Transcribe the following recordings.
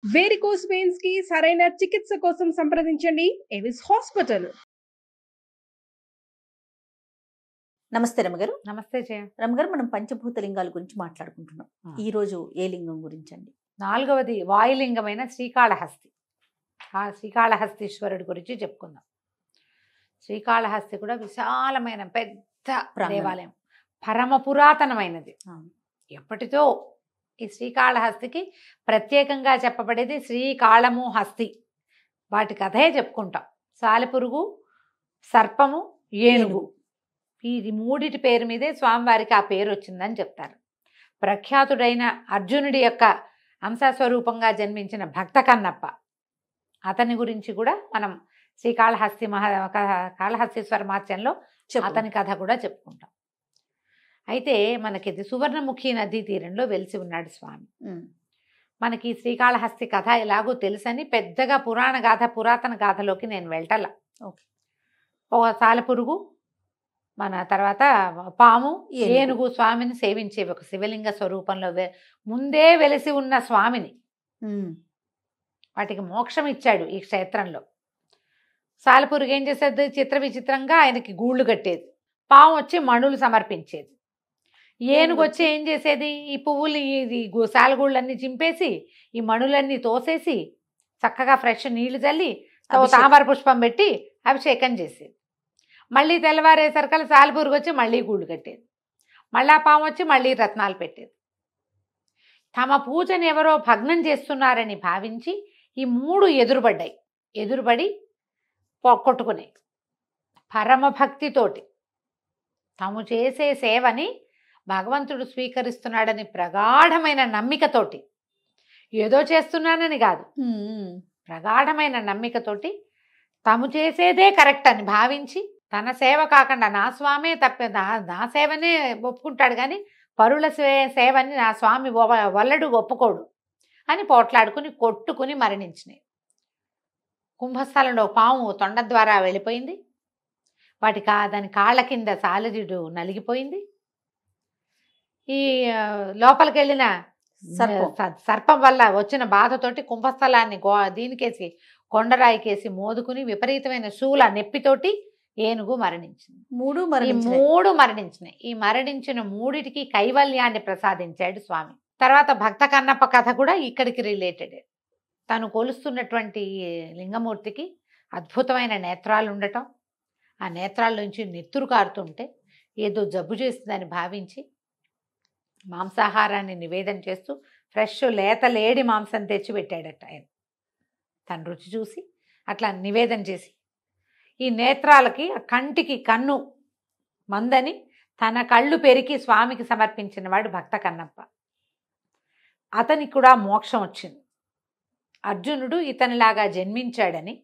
Varicose veins కి సరైన చికిత్స కోసం సంప్రదించండి ఎవిస్ హాస్పిటల్. నమస్తే రమగారు. నమస్తే జయ. రమగారు, మనం పంచభూత లింగాల గురించి మాట్లాడుకుంటున్నాం. ఈ రోజు ఏ లింగం గురించి అండి? 4వది వాయులింగమైన శ్రీకాళహస్తి. ఆ శ్రీకాళహస్తీశ్వరుడి గురించి చెప్పుకుందాం. శ్రీకాళహస్తి కూడా విశాలమైన పెద్ద దేవాలయం, పరమ పురాతనమైనది. ఎప్పటితో ఈ శ్రీకాళహస్తికి ప్రత్యేకంగా చెప్పబడేది శ్రీకాళము హస్తి. వాటి కథే చెప్పుకుంటాం. సాలెపురుగు, సర్పము, ఏనుగు, ఈ మూడిటి పేరు మీదే స్వామివారికి ఆ పేరు వచ్చిందని చెప్తారు. ప్రఖ్యాతుడైన అర్జునుడి యొక్క అంశస్వరూపంగా జన్మించిన భక్త కన్నప్ప, అతని గురించి కూడా మనం శ్రీకాళహస్తి కాళహస్తీశ్వర మహత్యంలో అతని కథ కూడా చెప్పుకుంటాం. అయితే మనకి సువర్ణముఖి నదీ తీరంలో వెలిసి ఉన్నాడు స్వామి. మనకి శ్రీకాళహస్తి కథ ఎలాగో తెలుసని పెద్దగా పురాతన గాథలోకి నేను వెళ్ళటలా. ఒక సాలెపురుగు, మన తర్వాత పాము, ఏనుగు స్వామిని సేవించే ఒక శివలింగ స్వరూపంలో ముందే వెలిసి ఉన్న స్వామిని వాటికి మోక్షం ఇచ్చాడు ఈ క్షేత్రంలో. సాలెపురుగు ఏం చేసేది? విచిత్రంగా ఆయనకి గూళ్ళు కట్టేది. పాము వచ్చి మణులు సమర్పించేది. ఏనుగు వచ్చి ఏం చేసేది? ఈ పువ్వులు, ఈ సాలగూళ్ళన్నీ చింపేసి ఈ మణులన్నీ తోసేసి చక్కగా ఫ్రెష్ నీళ్లు చల్లి తామర పుష్పం పెట్టి అభిషేకం చేసేది. మళ్ళీ తెల్లవారేసరికల్ సాలెపురుగు వచ్చి మళ్ళీ గూళ్ళు కట్టేది. మళ్ళా పాము వచ్చి మళ్ళీ రత్నాలు పెట్టేది. తమ పూజను ఎవరో భగ్నం చేస్తున్నారని భావించి ఈ మూడు ఎదురుబడి కొట్టుకునే పరమభక్తితోటి తాము చేసే సేవని భగవంతుడు స్వీకరిస్తున్నాడని ప్రగాఢమైన నమ్మికతోటి, ఏదో చేస్తున్నానని కాదు, ప్రగాఢమైన నమ్మికతోటి తాము చేసేదే కరెక్ట్ అని భావించి, తన సేవ కాకుండా నా స్వామే నా సేవనే ఒప్పుకుంటాడు కానీ పరుల సేవని నా స్వామి వల్లడు ఒప్పుకోడు అని పోట్లాడుకుని కొట్టుకుని మరణించినాయి. కుంభస్థలంలో పాము తొండ ద్వారా వెళ్ళిపోయింది. దాని కాళ్ళ కింద సాలజుడు నలిగిపోయింది. ఈ లోపలికి వెళ్ళిన సర్పం వల్ల వచ్చిన బాధతోటి కుంభస్థలాన్ని దీనికేసి కొండరాయికేసి మోదుకుని విపరీతమైన శూల నెప్పితోటి ఏనుగు మరణించింది. మూడు మరణించినాయి. ఈ మరణించిన మూడిటికి కైవల్యాన్ని ప్రసాదించాడు స్వామి. తర్వాత భక్త కన్నప్ప కథ కూడా ఇక్కడికి రిలేటెడ్. తను కొలుస్తున్నటువంటి లింగమూర్తికి అద్భుతమైన నేత్రాలు ఉండటం, ఆ నేత్రాల నుంచి నెత్తురు కారుతుంటే ఏదో జబ్బు చేస్తుందని భావించి మాంసాహారాన్ని నివేదన చేస్తూ ఫ్రెష్ లేడి మాంసం తెచ్చి పెట్టాడట ఆయన. తను రుచి చూసి అట్లా నివేదన చేసి ఈ నేత్రాలకి, కంటికి కన్ను మందని తన కళ్ళు పెరికి స్వామికి సమర్పించిన వాడు భక్త కన్నప్ప. అతనికి కూడా మోక్షం వచ్చింది. అర్జునుడు ఇతనిలాగా జన్మించాడని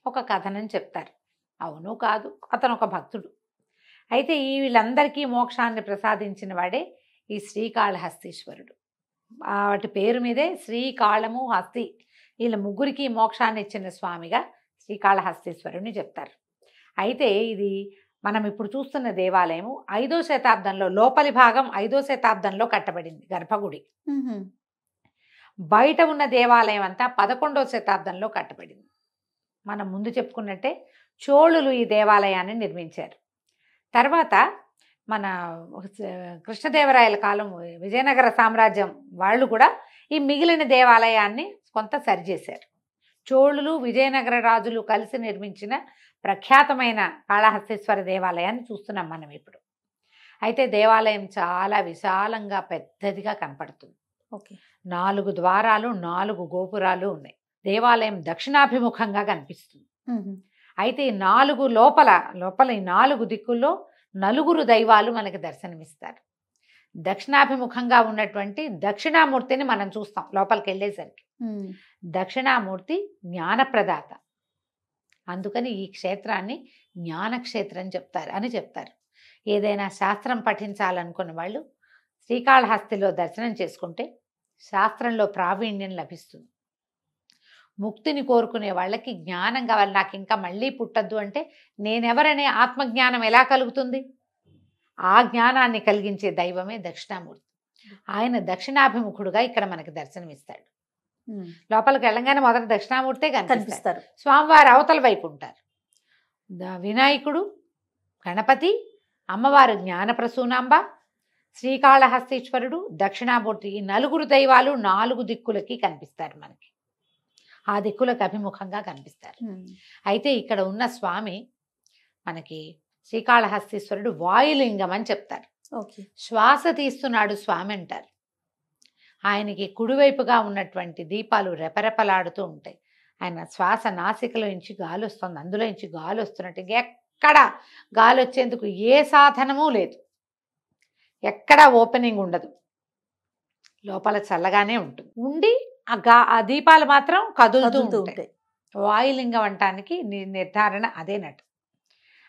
ఒక కథనం చెప్తారు. అవును కాదు, అతను ఒక భక్తుడు. అయితే వీళ్ళందరికీ మోక్షాన్ని ప్రసాదించిన వాడే ఈ శ్రీకాళహస్తీశ్వరుడు. వాటి పేరు మీదే శ్రీకాళము, హస్తి, వీళ్ళ ముగ్గురికి మోక్షాన్ని ఇచ్చిన స్వామిగా శ్రీకాళహస్తీశ్వరుని చెప్తారు. అయితే ఇది మనం ఇప్పుడు చూస్తున్న దేవాలయము 5వ శతాబ్దంలో, లోపలి భాగం 5వ శతాబ్దంలో కట్టబడింది గర్భగుడి. బయట ఉన్న దేవాలయం అంతా 11వ శతాబ్దంలో కట్టబడింది. మనం ముందు చెప్పుకున్నట్టే చోళులు ఈ దేవాలయాన్ని నిర్మించారు. తర్వాత మన కృష్ణదేవరాయల కాలం, విజయనగర సామ్రాజ్యం వాళ్ళు కూడా ఈ మిగిలిన దేవాలయాన్ని కొంత సరిచేశారు. చోళులు, విజయనగర రాజులు కలిసి నిర్మించిన ప్రఖ్యాతమైన కాళహస్తీశ్వర దేవాలయాన్ని చూస్తున్నాం మనం ఇప్పుడు. అయితే దేవాలయం చాలా విశాలంగా పెద్దదిగా కనపడుతుంది. 4 ద్వారాలు, 4 గోపురాలు ఉన్నాయి. దేవాలయం దక్షిణాభిముఖంగా కనిపిస్తుంది. అయితే ఈ 4 లోపల ఈ 4 దిక్కుల్లో 4 దైవాలు మనకి దర్శనమిస్తారు. దక్షిణాభిముఖంగా ఉన్నటువంటి దక్షిణామూర్తిని మనం చూస్తాం లోపలికి వెళ్ళేసరికి. దక్షిణామూర్తి జ్ఞానప్రదాత, అందుకని ఈ క్షేత్రాన్ని జ్ఞానక్షేత్రం చెప్తారు. ఏదైనా శాస్త్రం పఠించాలనుకున్న వాళ్ళు శ్రీకాళహస్తిలో దర్శనం చేసుకుంటే శాస్త్రంలో ప్రావీణ్యం లభిస్తుంది. ముక్తిని కోరుకునే వాళ్ళకి జ్ఞానం కావాలి, నాకు ఇంకా మళ్ళీ పుట్టద్దు అంటే నేనెవరనే ఆత్మజ్ఞానం ఎలా కలుగుతుంది? ఆ జ్ఞానాన్ని కలిగించే దైవమే దక్షిణామూర్తి. ఆయన దక్షిణాభిముఖుడుగా ఇక్కడ మనకి దర్శనమిస్తాడు. లోపలికి వెళ్ళంగానే మొదట దక్షిణామూర్తే కనిపిస్తారు. కనిపిస్తారు. స్వామివారు అవతల వైపు ఉంటారు. వినాయకుడు, గణపతి, అమ్మవారు జ్ఞానప్రసూనాంబ, శ్రీకాళహస్తీశ్వరుడు, దక్షిణామూర్తి, ఈ నలుగురు దైవాలు 4 దిక్కులకి కనిపిస్తారు మనకి. ఆ దిక్కులకు అభిముఖంగా కనిపిస్తారు. అయితే ఇక్కడ ఉన్న స్వామి మనకి శ్రీకాళహస్తీశ్వరుడు వాయులింగం అని చెప్తారు. ఓకే. శ్వాస తీస్తున్నాడు స్వామి అంటారు. ఆయనకి కుడివైపుగా ఉన్నటువంటి దీపాలు రెపరెపలాడుతూ ఉంటాయి. ఆయన శ్వాస నాసికలో నుంచి గాలి వస్తుంది, అందులో నుంచి గాలి వస్తున్నట్టు ఎక్కడ గాలి వచ్చేందుకు ఏ సాధనము లేదు, ఎక్కడ ఓపెనింగ్ ఉండదు, లోపల చల్లగానే ఉంటుంది. ఉండి ఆ దీపాలు మాత్రం కదులుతూ ఉంటాయి. వాయులింగం అంటానికి నిర్ధారణ అదేనట్టు.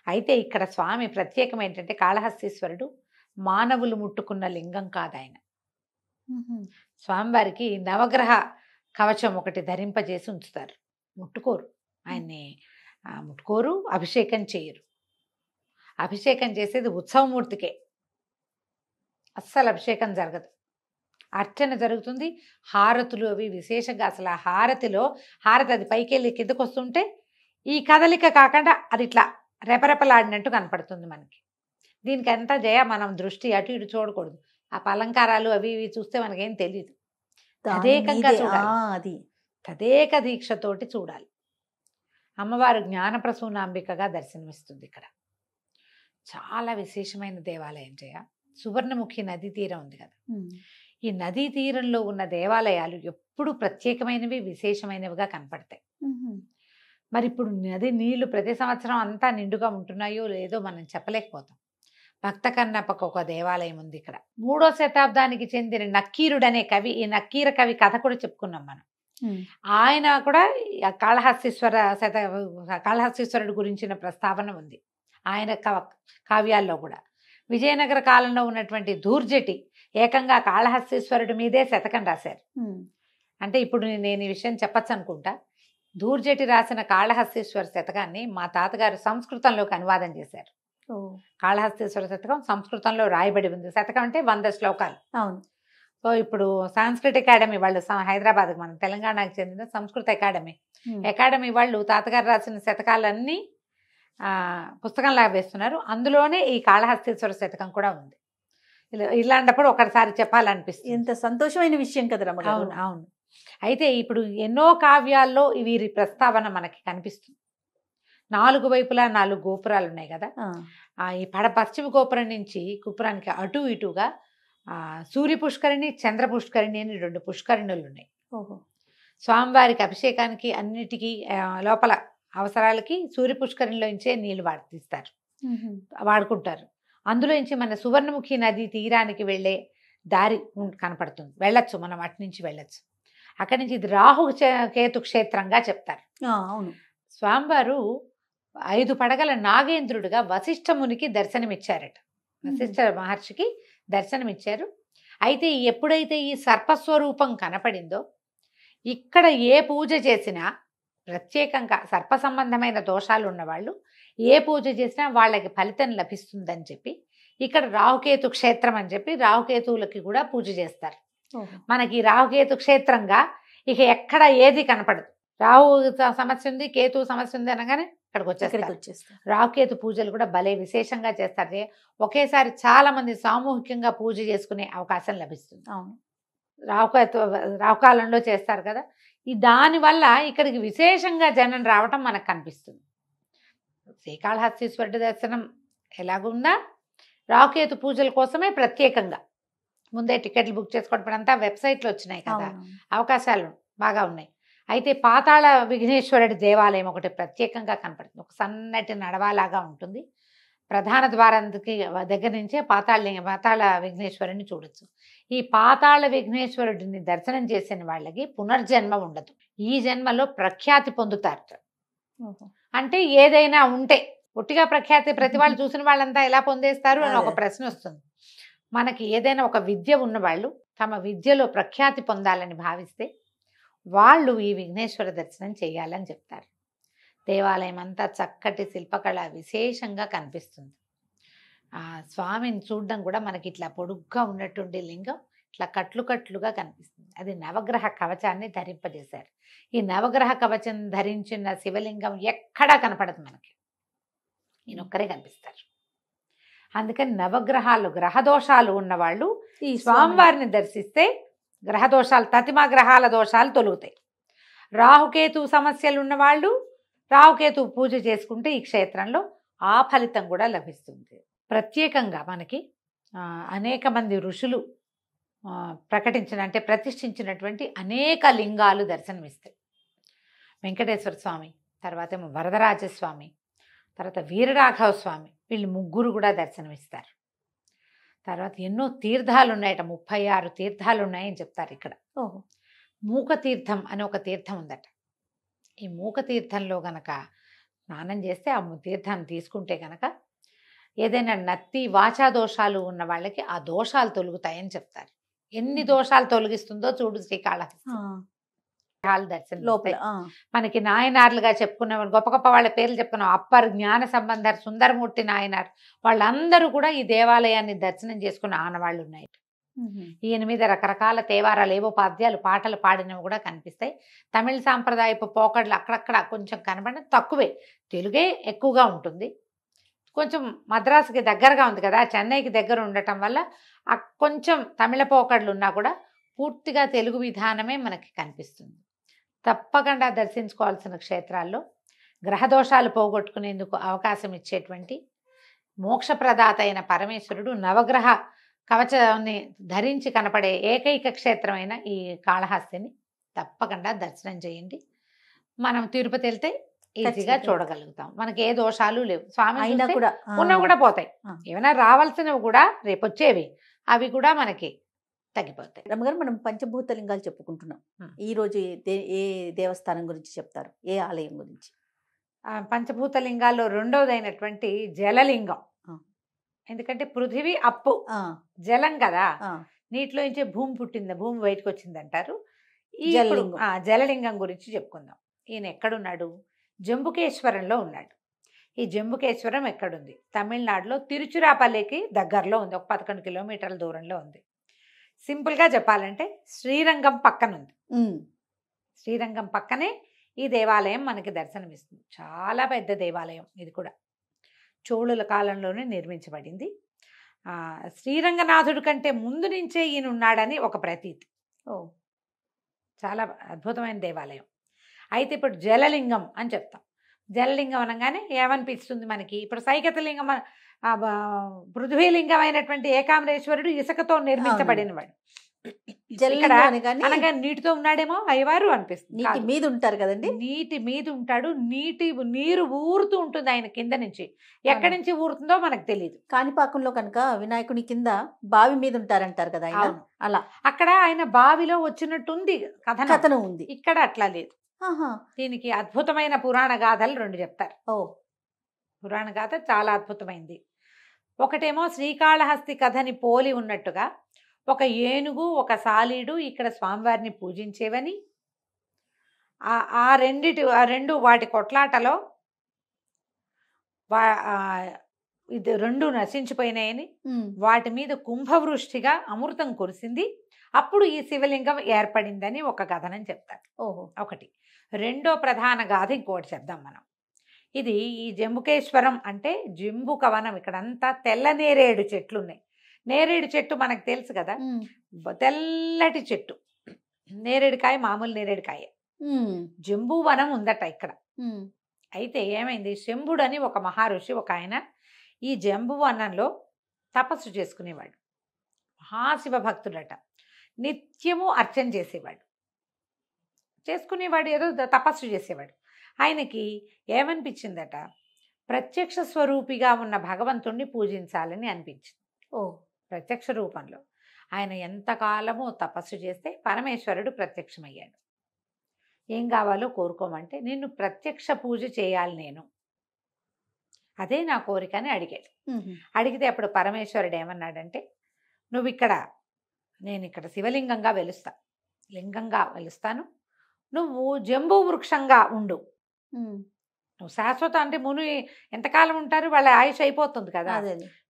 అయితే ఇక్కడ స్వామి ప్రత్యేకం ఏంటంటే కాళహస్తీశ్వరుడు మానవులు ముట్టుకున్న లింగం కాదు ఆయన. స్వామివారికి నవగ్రహ కవచం ఒకటి ధరింపజేసి ఉంచుతారు. ముట్టుకోరు ఆయన్ని, ముట్టుకోరు, అభిషేకం చేయరు. అభిషేకం చేసేది ఉత్సవమూర్తికే, అస్సలు అభిషేకం జరగదు. అర్చన జరుగుతుంది, హారతులు అవి విశేషంగా. అసలు ఆ హారతిలో హారతి అది పైకి వెళ్ళి కిందకు వస్తుంటే ఈ కదలిక కాకుండా అది ఇట్లా రెపరెపలాడినట్టు కనపడుతుంది మనకి. దీనికి అంతా మనం దృష్టి అటు ఇటు చూడకూడదు. ఆ అలంకారాలు అవి ఇవి చూస్తే మనకేం తెలియదు. తదేకంగా చూడాలి, అది తదేక దీక్షతోటి చూడాలి. అమ్మవారు జ్ఞానప్రసూనాంబికగా దర్శనమిస్తుంది ఇక్కడ. చాలా విశేషమైన దేవాలయం సువర్ణముఖి నదీ తీరం ఉంది కదా, ఈ నదీ తీరంలో ఉన్న దేవాలయాలు ఎప్పుడు ప్రత్యేకమైనవి, విశేషమైనవిగా కనపడతాయి. మరి ఇప్పుడు నది నీళ్లు ప్రతి సంవత్సరం అంతా నిండుగా ఉంటున్నాయో లేదో మనం చెప్పలేకపోతాం. భక్త కన్నప్పకు ఒక దేవాలయం ఉంది ఇక్కడ. 3వ శతాబ్దానికి చెందిన నక్కీరుడనే కవి, ఈ నక్కీర కవి కథ కూడా చెప్పుకున్నాం మనం. ఆయన కూడా కాళహస్తీశ్వరుడు గురించిన ప్రస్తావన ఉంది ఆయన కావ్యాల్లో కూడా. విజయనగర కాలంలో ఉన్నటువంటి దూర్జటి ఏకంగా కాళహస్తీశ్వరుడి మీదే శతకం రాశారు. అంటే ఇప్పుడు నేను ఈ విషయం చెప్పచ్చు అనుకుంటా. దూర్జటి రాసిన కాళహస్తీశ్వర శతకాన్ని మా తాతగారు సంస్కృతంలోకి అనువాదం చేశారు. కాళహస్తీశ్వర శతకం సంస్కృతంలో రాయబడి ఉంది. శతకం అంటే 100 శ్లోకాలు. అవును. సో ఇప్పుడు సంస్కృత అకాడమీ వాళ్ళు, హైదరాబాద్ మన తెలంగాణకు చెందిన సంస్కృత అకాడమీ వాళ్ళు తాతగారు రాసిన శతకాలన్నీ పుస్తకంలాగా వేస్తున్నారు. అందులోనే ఈ కాళహస్తీశ్వర శతకం కూడా ఉంది. ఇలాంటప్పుడు ఒకసారి చెప్పాలనిపిస్తుంది. ఎంత సంతోషమైన విషయం కదా రమగారు. అవును అవును. అయితే ఇప్పుడు ఎన్నో కావ్యాల్లో వీరి ప్రస్తావన మనకి కనిపిస్తుంది. 4 వైపులా 4 గోపురాలు ఉన్నాయి కదా. ఈ పశ్చిమ గోపురం నుంచి కుపురానికి అటు ఇటుగా సూర్య పుష్కరిణి, చంద్ర పుష్కరిణి అని 2 పుష్కరిణులు ఉన్నాయి. స్వామివారికి అభిషేకానికి అన్నిటికీ లోపల అవసరాలకి సూర్య పుష్కరిణిలో నుంచే నీళ్లు వాడుకుంటారు. అందులో నుంచి మన సువర్ణముఖి నది తీరానికి వెళ్ళే దారి కనపడుతుంది. వెళ్ళొచ్చు, మనం అటు నుంచి వెళ్ళొచ్చు. అక్కడి నుంచి ఇది రాహు కేతు క్షేత్రంగా చెప్తారు. అవును. స్వామివారు 5 పడగల నాగేంద్రుడిగా వశిష్ఠమునికి దర్శనమిచ్చారట. వశిష్ఠ మహర్షికి దర్శనమిచ్చారు. అయితే ఎప్పుడైతే ఈ సర్పస్వరూపం కనపడిందో, ఇక్కడ ఏ పూజ చేసినా ప్రత్యేకంగా సర్ప సంబంధమైన దోషాలు ఉన్నవాళ్ళు ఏ పూజ చేసినా వాళ్ళకి ఫలితం లభిస్తుందని చెప్పి ఇక్కడ రాహుకేతు క్షేత్రం అని చెప్పి రాహుకేతువులకి కూడా పూజ చేస్తారు. మనకి రాహుకేతు క్షేత్రంగా ఇక ఎక్కడ ఏది కనపడదు. రాహు సమస్య ఉంది, కేతు సమస్య ఉంది అనగానే ఇక్కడికి వచ్చేస్తారు. రాహుకేతు పూజలు కూడా భలే విశేషంగా చేస్తారు. ఒకేసారి చాలా మంది సామూహికంగా పూజ చేసుకునే అవకాశం లభిస్తుంది. అవును. రాహుకాలంలో చేస్తారు కదా. దానివల్ల ఇక్కడికి విశేషంగా జనం రావటం మనకు కనిపిస్తుంది. శ్రీకాళహస్తీశ్వరుడి దర్శనం ఎలాగుందా, రాహుకేతు పూజల కోసమే ప్రత్యేకంగా ముందే టికెట్లు బుక్ చేసుకోవడం అంతా వెబ్సైట్లో వచ్చినాయి కదా, అవకాశాలు బాగా ఉన్నాయి. అయితే పాతాళ విఘ్నేశ్వరుడి దేవాలయం ఒకటి ప్రత్యేకంగా కనపడుతుంది. ఒక సన్నటి నడవాలాగా ఉంటుంది. ప్రధాన ద్వారానికి దగ్గర నుంచే పాతాళ విఘ్నేశ్వరుని చూడొచ్చు. ఈ పాతాళ విఘ్నేశ్వరుడిని దర్శనం చేసిన వాళ్ళకి పునర్జన్మ ఉండదు. ఈ జన్మలో ప్రఖ్యాతి పొందుతారు. అంటే ఏదైనా ఉంటే ఒట్టిగా ప్రఖ్యాతి ప్రతి వాళ్ళు చూసిన వాళ్ళంతా ఎలా పొందేస్తారు అని ఒక ప్రశ్న వస్తుంది. మనకి ఏదైనా ఒక విద్య ఉన్నవాళ్ళు తమ విద్యలో ప్రఖ్యాతి పొందాలని భావిస్తే వాళ్ళు ఈ విఘ్నేశ్వర దర్శనం చేయాలని చెప్తారు. దేవాలయం అంతా చక్కటి శిల్పకళ విశేషంగా కనిపిస్తుంది. ఆ స్వామిని చూడడం కూడా మనకి ఇట్లా పొడుగ్గా ఉన్నటువంటి లింగం ఇట్లా కట్లు కట్లుగా కనిపిస్తుంది. అది నవగ్రహ కవచాన్ని ధరింపజేశారు. ఈ నవగ్రహ కవచం ధరించిన శివలింగం ఎక్కడా కనపడదు మనకి, ఈయనొక్కరే కనిపిస్తారు. అందుకని నవగ్రహాలు గ్రహదోషాలు ఉన్నవాళ్ళు ఈ స్వామివారిని దర్శిస్తే గ్రహదోషాలు, తతిమా గ్రహాల దోషాలు తొలుగుతాయి. రాహుకేతు సమస్యలు ఉన్నవాళ్ళు రాహుకేతు పూజ చేసుకుంటే ఈ క్షేత్రంలో ఆ ఫలితం కూడా లభిస్తుంది. ప్రత్యేకంగా మనకి అనేక మంది ఋషులు ప్రతిష్ఠించినటువంటి అనేక లింగాలు దర్శనమిస్తాయి. వెంకటేశ్వర స్వామి, తర్వాత ఏమో వరదరాజస్వామి, తర్వాత వీరరాఘవ స్వామి, వీళ్ళు ముగ్గురు కూడా దర్శనమిస్తారు. తర్వాత ఎన్నో తీర్థాలు ఉన్నాయట, 36 తీర్థాలు ఉన్నాయని చెప్తారు ఇక్కడ. మూక తీర్థం అని ఒక తీర్థం ఉందట. ఈ మూక తీర్థంలో గనక స్నానం చేస్తే, ఆ తీర్థాన్ని తీసుకుంటే గనక ఏదైనా నత్తి వాచా దోషాలు ఉన్న వాళ్ళకి ఆ దోషాలు తొలుగుతాయని చెప్తారు. ఎన్ని దోషాలు తొలగిస్తుందో చూడు శ్రీకాళహస్తి. దర్శనం లోపల మనకి నాయనార్లుగా చెప్పుకున్న గొప్ప గొప్ప వాళ్ళ పేర్లు చెప్పుకున్నాం. అప్పర్ జ్ఞాన సంబంధర్, సుందరమూర్తి నాయనార్, వాళ్ళందరూ కూడా ఈ దేవాలయాన్ని దర్శనం చేసుకున్న ఆనవాళ్ళు ఉన్నాయి. ఈయన మీద రకరకాల తేవారాలు, ఏవో పద్యాలు పాటలు పాడినవి కూడా కనిపిస్తాయి. తమిళ సాంప్రదాయపు పోకడలు అక్కడక్కడ కొంచెం కనబడిన తక్కువే, తెలుగే ఎక్కువగా ఉంటుంది. కొంచెం మద్రాసుకి దగ్గరగా ఉంది కదా, చెన్నైకి దగ్గర ఉండటం వల్ల కొంచెం తమిళ పోకడలు ఉన్నా కూడా పూర్తిగా తెలుగు విధానమే మనకి కనిపిస్తుంది. తప్పకుండా దర్శించుకోవాల్సిన క్షేత్రాల్లో గ్రహదోషాలు పోగొట్టుకునేందుకు అవకాశం ఇచ్చేటువంటి మోక్షప్రదాత అయిన పరమేశ్వరుడు నవగ్రహ కవచాన్ని ధరించి కనపడే ఏకైక క్షేత్రమైన ఈ కాళహస్తిని తప్పకుండా దర్శనం చేయండి. మనం తిరుపతి వెళ్తే ఈజీగా చూడగలుగుతాం. మనకి ఏ దోషాలు లేవు. స్వామి ఉన్నవి కూడా పోతాయి. ఏమైనా రావాల్సినవి కూడా రేపు వచ్చేవి, అవి కూడా మనకి తగ్గిపోతాయి. రమ్మగారు, మనం పంచభూత లింగాలు చెప్పుకుంటున్నాం. ఈ రోజు ఏ దేవస్థానం గురించి చెప్తారు, ఏ ఆలయం గురించి? పంచభూత లింగాల్లో రెండోదైనటువంటి జలలింగం. ఎందుకంటే పృథివీ అప్పు, జలం కదా, నీటిలో నుంచే భూమి పుట్టింది, భూమి బయటకు వచ్చింది అంటారు. ఈ జలలింగం గురించి చెప్పుకుందాం. ఈయన ఎక్కడున్నాడు? జంబుకేశ్వరంలో ఉన్నాడు. ఈ జంబుకేశ్వరం ఎక్కడుంది? తమిళనాడులో తిరుచిరాపల్లికి దగ్గరలో ఉంది, ఒక 11 కిలోమీటర్ల దూరంలో ఉంది. సింపుల్గా చెప్పాలంటే శ్రీరంగం పక్కనుంది. శ్రీరంగం పక్కనే ఈ దేవాలయం మనకి దర్శనమిస్తుంది. చాలా పెద్ద దేవాలయం ఇది కూడా. చోళుల కాలంలోనే నిర్మించబడింది. శ్రీరంగనాథుడి కంటే ముందు నుంచే ఈయన ఉన్నాడని ఒక ప్రతీతి. చాలా అద్భుతమైన దేవాలయం. అయితే ఇప్పుడు జలలింగం అని చెప్తాం. జలలింగం అనగానే ఏమనిపిస్తుంది మనకి? ఇప్పుడు సైకతలింగం, పృథ్వీలింగం అయినటువంటి ఏకామరేశ్వరుడు ఇసుకతో నిర్మించబడినవాడు. అనగా నీటితో ఉన్నాడేమో అయ్యవారు అనిపిస్తుంది. నీటి మీద ఉంటారు కదండి. నీటి మీద ఉంటాడు. నీరు ఊరుతూ ఉంటుంది ఆయన కింద నుంచి. ఎక్కడి నుంచి ఊరుతుందో మనకు తెలియదు. కాణిపాకంలో కనుక వినాయకుని కింద బావి మీద ఉంటారంటారు కదా, అలా అక్కడ ఆయన బావిలో వచ్చినట్టుంది కథనం ఉంది. ఇక్కడ అట్లా లేదు. దీనికి అద్భుతమైన పురాణ గాథలు 2 చెప్తారు. పురాణ గాథ చాలా అద్భుతమైంది. ఒకటేమో శ్రీకాళహస్తి కథని పోలి ఉన్నట్టుగా ఒక ఏనుగు, ఒక సాలీడు ఇక్కడ స్వామివారిని పూజించేవని, ఆ రెండు వాటి కొట్లాటలో ఇది 2 నశించిపోయినాయని, వాటి మీద కుంభవృష్టిగా అమృతం కురిసింది, అప్పుడు ఈ శివలింగం ఏర్పడిందని ఒక కథనం చెప్తారు. ఒకటి. రెండో ప్రధాన గాథ ఇంకోటి చెప్దాం మనం. ఇది ఈ జంబుకేశ్వరం అంటే జంబుక వనం. ఇక్కడంతా తెల్ల నేరేడు చెట్లు ఉన్నాయి. నేరేడు చెట్టు మనకు తెలుసు కదా, తెల్లటి చెట్టు. నేరేడుకాయ మామూలు నేరేడుకాయ. జంబూ వనం ఉందట ఇక్కడ. అయితే ఏమైంది, శంభుడు అని ఒక మహర్షి, ఒక ఆయన ఈ జంబు వనంలో తపస్సు చేసుకునేవాడు. మహాశివ భక్తుడట. నిత్యము అర్చన చేసుకునేవాడు, ఏదో తపస్సు చేసేవాడు. ఆయనకి ఏమనిపించిందట, ప్రత్యక్ష స్వరూపిగా ఉన్న భగవంతుణ్ణి పూజించాలని అనిపించింది. ప్రత్యక్ష రూపంలో ఆయన ఎంతకాలమో తపస్సు చేస్తే పరమేశ్వరుడు ప్రత్యక్షమయ్యాడు. ఏం కావాలో కోరుకోమంటే, నిన్ను ప్రత్యక్ష పూజ చేయాలి నేను, అదే నా కోరిక అని అడిగాడు. అడిగితే అప్పుడు పరమేశ్వరుడు ఏమన్నాడంటే, నేను ఇక్కడ శివలింగంగా వెలుస్తాను, నువ్వు జంబూ వృక్షంగా ఉండు. నువ్వు శాశ్వత అంటే మును ఎంతకాలం ఉంటారు, వాళ్ళ ఆయుష్ అయిపోతుంది కదా.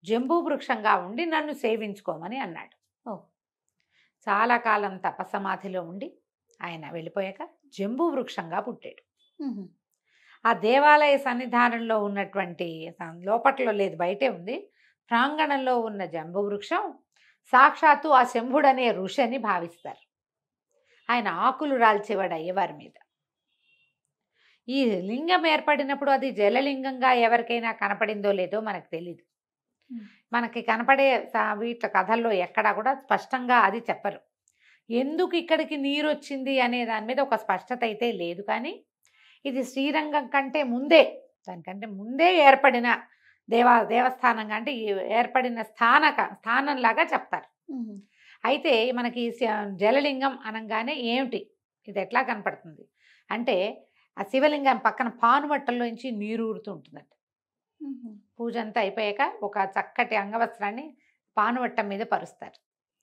జంబూ వృక్షంగా ఉండి నన్ను సేవించుకోమని అన్నాడు. చాలా కాలం తపసమాధిలో ఉండి ఆయన వెళ్ళిపోయాక జంబూ వృక్షంగా పుట్టాడు. ఉహు. ఆ దేవాలయ సన్నిధానంలో ఉన్నటువంటి లోపట్లో లేదు, బయటే ఉంది, ప్రాంగణంలో ఉన్న జంబూ వృక్షం సాక్షాత్తు ఆ శంభుడనే ఋషి అని భావిస్తారు. ఆయన ఆకులు రాల్చేవాడు అయ్యవారి మీద. ఈ లింగం ఏర్పడినప్పుడు అది జలలింగంగా ఎవరికైనా కనపడిందో లేదో మనకు తెలీదు. మనకి కనపడే వీటి కథల్లో ఎక్కడా కూడా స్పష్టంగా అది చెప్పరు. ఎందుకు ఇక్కడికి నీరు వచ్చింది అనే దాని మీద ఒక స్పష్టత అయితే లేదు. కానీ ఇది శ్రీరంగం కంటే ముందే, దానికంటే ముందే ఏర్పడిన దేవస్థానంగా, అంటే ఏర్పడిన స్థానంలాగా చెప్తారు. ఉహు. అయితే మనకి జలలింగం అనగానే ఏమిటి, ఇది ఎట్లా కనపడుతుంది అంటే, ఆ శివలింగం పక్కన పానుమట్టల్లోంచి నీరు ఊరుతూ ఉంటుందంట. ఉహు. పూజ అంతా అయిపోయాక ఒక చక్కటి అంగవస్త్రాన్ని పానువట్టం మీద పరుస్తారు.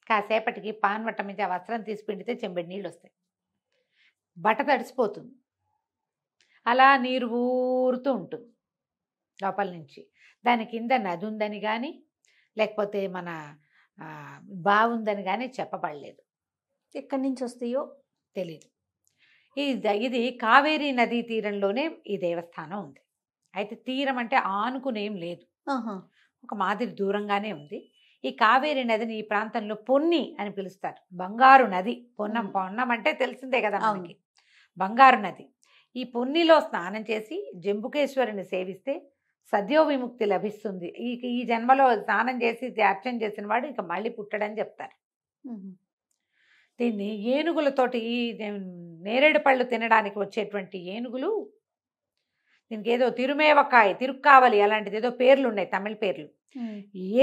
కాసేపటికి పానువట్టం మీద ఆ వస్త్రం తీసి పిండితే చెంబెడి నీళ్ళు వస్తాయి. బట్ట తడిసిపోతుంది. అలా నీరు ఊరుతూ ఉంటుంది లోపల నుంచి. దాని కింద నది ఉందని కానీ, లేకపోతే మన బావుందని కానీ చెప్పబడలేదు. ఎక్కడి నుంచి వస్తాయో తెలీదు. ఇది కావేరీ నదీ తీరంలోనే ఈ దేవస్థానం ఉంది. అయితే తీరం అంటే ఆనుకునేం లేదు, ఆహా. ఒక మాదిరి దూరంగానే ఉంది. ఈ కావేరీ నదిని ఈ ప్రాంతంలో పొన్ని అని పిలుస్తారు. బంగారు నది. పొన్నం అంటే తెలిసిందే కదా మనకి, బంగారు నది. ఈ పొన్నిలో స్నానం చేసి జంబుకేశ్వరుని సేవిస్తే సద్యో విముక్తి లభిస్తుంది. ఈ జన్మలో స్నానం చేసి అర్చన చేసిన వాడు ఇక మళ్ళీ పుట్టడని చెప్తారు. ఉహు. దీన్ని ఏనుగులతోటి, ఈ నేరేడు పళ్ళు తినడానికి వచ్చేటువంటి ఏనుగులు, దీనికి ఏదో తిరుక్కావలి అలాంటిది ఏదో పేర్లు ఉన్నాయి, తమిళ పేర్లు.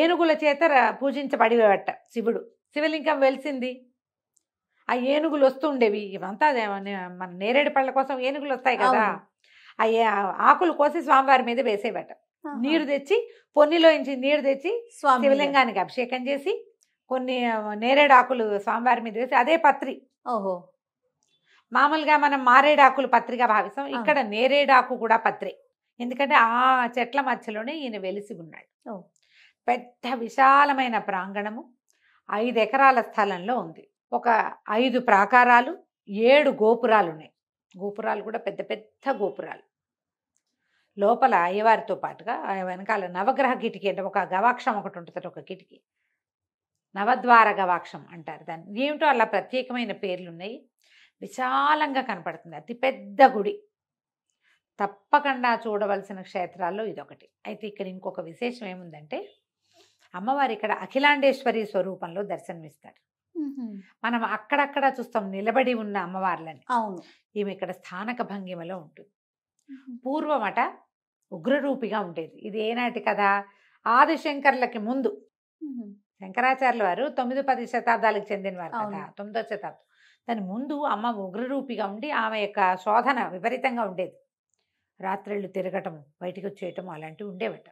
ఏనుగుల చేత పూజించబడివట శివుడు. శివలింగం వెలిసింది, ఆ ఏనుగులు వస్తుండేవి. ఇవంతా మన నేరేడు పళ్ళ కోసం ఏనుగులు వస్తాయి కదా, ఆ ఆకులు కోసి స్వామివారి మీద వేసేవట. నీరు తెచ్చి పొన్నిలోంచి నీరు తెచ్చి శివలింగానికి అభిషేకం చేసి కొన్ని నేరేడు ఆకులు స్వామివారి మీద వేసి, అదే పత్రి. ఓహో. మామూలుగా మనం మారేడాకులు పత్రిగా భావిస్తాం, ఇక్కడ నేరేడాకు కూడా పత్రే. ఎందుకంటే ఆ చెట్ల మధ్యలోనే ఈయన వెలిసి ఉన్నాడు. పెద్ద విశాలమైన ప్రాంగణము 5 ఎకరాల స్థలంలో ఉంది. ఒక 5 ప్రాకారాలు, 7 గోపురాలు ఉన్నాయి. గోపురాలు కూడా పెద్ద పెద్ద గోపురాలు. లోపల అయ్యవారితో పాటుగా వెనకాల నవగ్రహ కిటికీ అంటే ఒక గవాక్షం ఒకటి ఉంటుంది, ఒక కిటికీ, నవద్వార గవాక్షం అంటారు దాన్ని. ఏమిటో అలా ప్రత్యేకమైన పేర్లు ఉన్నాయి. విశాలంగా కనపడుతుంది, అతి పెద్ద గుడి. తప్పకుండా చూడవలసిన క్షేత్రాల్లో ఇదొకటి. అయితే ఇక్కడ ఇంకొక విశేషం ఏముందంటే, అమ్మవారు ఇక్కడ అఖిలాండేశ్వరి స్వరూపంలో దర్శనమిస్తారు. మనం అక్కడక్కడ చూస్తాం నిలబడి ఉన్న అమ్మవార్లని. అవును. ఈమె ఇక్కడ స్థానక భంగిమలో ఉంటుంది. పూర్వమట ఉగ్రరూపిగా ఉండేది. ఇది ఏనాటి కదా, ఆదిశంకర్లకి ముందు. శంకరాచార్యుల వారు 9-10 శతాబ్దాలకు చెందినవారు కదా, 9వ శతాబ్దం. దాని ముందు అమ్మ ఉగ్రరూపిగా ఉండి ఆమె యొక్క శోధన విపరీతంగా ఉండేది. రాత్రిళ్ళు తిరగటము, బయటికి వచ్చేయటము అలాంటివి ఉండేవట.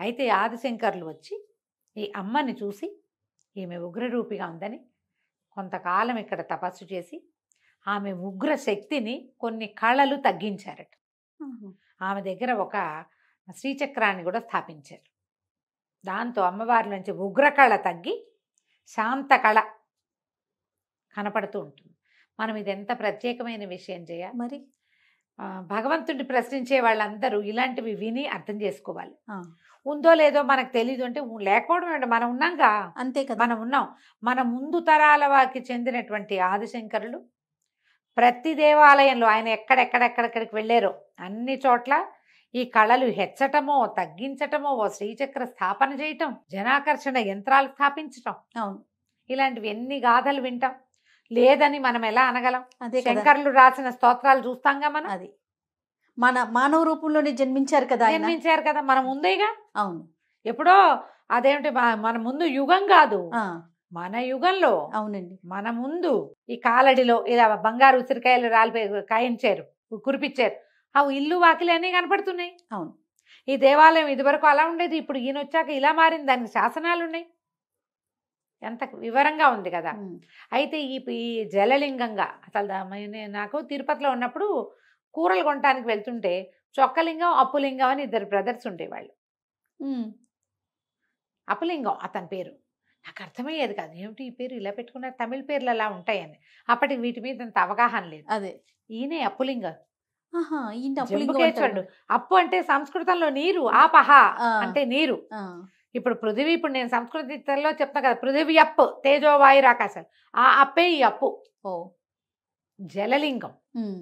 అయితే ఆదిశంకర్లు వచ్చి ఈ అమ్మని చూసి ఈమె ఉగ్రరూపిగా ఉందని కొంతకాలం ఇక్కడ తపస్సు చేసి ఆమె ఉగ్ర శక్తిని కొన్ని కళలు తగ్గించారట. ఆమె దగ్గర ఒక శ్రీచక్రాన్ని కూడా స్థాపించారు. దాంతో అమ్మవారి నుంచి ఉగ్రకళ తగ్గి శాంత కళ కనపడుతూ ఉంటుంది. మనం ఇది ఎంత ప్రత్యేకమైన విషయం చేయాలి. మరి భగవంతుడిని ప్రశ్నించే వాళ్ళందరూ ఇలాంటివి విని అర్థం చేసుకోవాలి. ఉందో లేదో మనకు తెలీదు అంటే లేకపోవడం అంటే మనం ఉన్నాంగా, అంతే కదా, మనం ఉన్నాం. మన ముందు తరాల వారికి చెందినటువంటి ఆదిశంకరులు ప్రతి దేవాలయంలో ఆయన ఎక్కడెక్కడికి వెళ్ళారో అన్ని చోట్ల ఈ కళలు హెచ్చటమో తగ్గించటమో, ఓ శ్రీచక్ర స్థాపన చేయటం, జనాకర్షణ యంత్రాలు స్థాపించటం, అవును, ఇలాంటివి ఎన్ని గాథలు వింటాం. లేదని మనం ఎలా అనగలం? అదే శంకర్లు రాసిన స్తోత్రాలు చూస్తాంగా మనం. అది మన మానవ రూపంలోనే జన్మించారు కదా, మనం ముందేగా. అవును, ఎప్పుడో అదేమిటి మన ముందు యుగం కాదు, మన యుగంలో. అవునండి, మన ముందు ఈ కాలడిలో ఇలా బంగారు ఉసిరికాయలు కాయించారు, కురిపించారు. అవి ఇల్లు వాకిలి అన్నీ కనపడుతున్నాయి. అవును, ఈ దేవాలయం ఇదివరకు అలా ఉండేది, ఇప్పుడు ఈయన వచ్చాక ఇలా మారింది, దానికి శాసనాలు ఉన్నాయి. ఎంత వివరంగా ఉంది కదా. అయితే ఈ జలలింగంగా అసలు నాకు తిరుపతిలో ఉన్నప్పుడు కూరలు కొనడానికి వెళ్తుంటే చొక్కలింగం అప్పులింగం అని 2 బ్రదర్స్ ఉండేవాళ్ళు. అప్పులింగం అతని పేరు. నాకు అర్థమయ్యేది కాదు, ఏమిటి ఈ పేరు ఇలా పెట్టుకున్నారు, తమిళ పేర్లు అలా ఉంటాయని. అప్పటికి వీటి మీద అంత అవగాహన లేదు. అదే ఈయనే అప్పులింగ, ఆహా, ఈయన అప్పులింగం జంబుకేశ్వరుడు. అంటారు. అప్పు అంటే సంస్కృతంలో నీరు, ఆపహ ఆ. అంటే నీరు. ఆ, ఇప్పుడు పృథివీ, ఇప్పుడు నేను సంస్కృతిలో చెప్తా కదా, పృథివీ అప్పు, తేజో వాయురు ఆకాశాలు, ఆ అప్పే ఈ అప్పు. ఓ, జలలింగం. ఉమ్,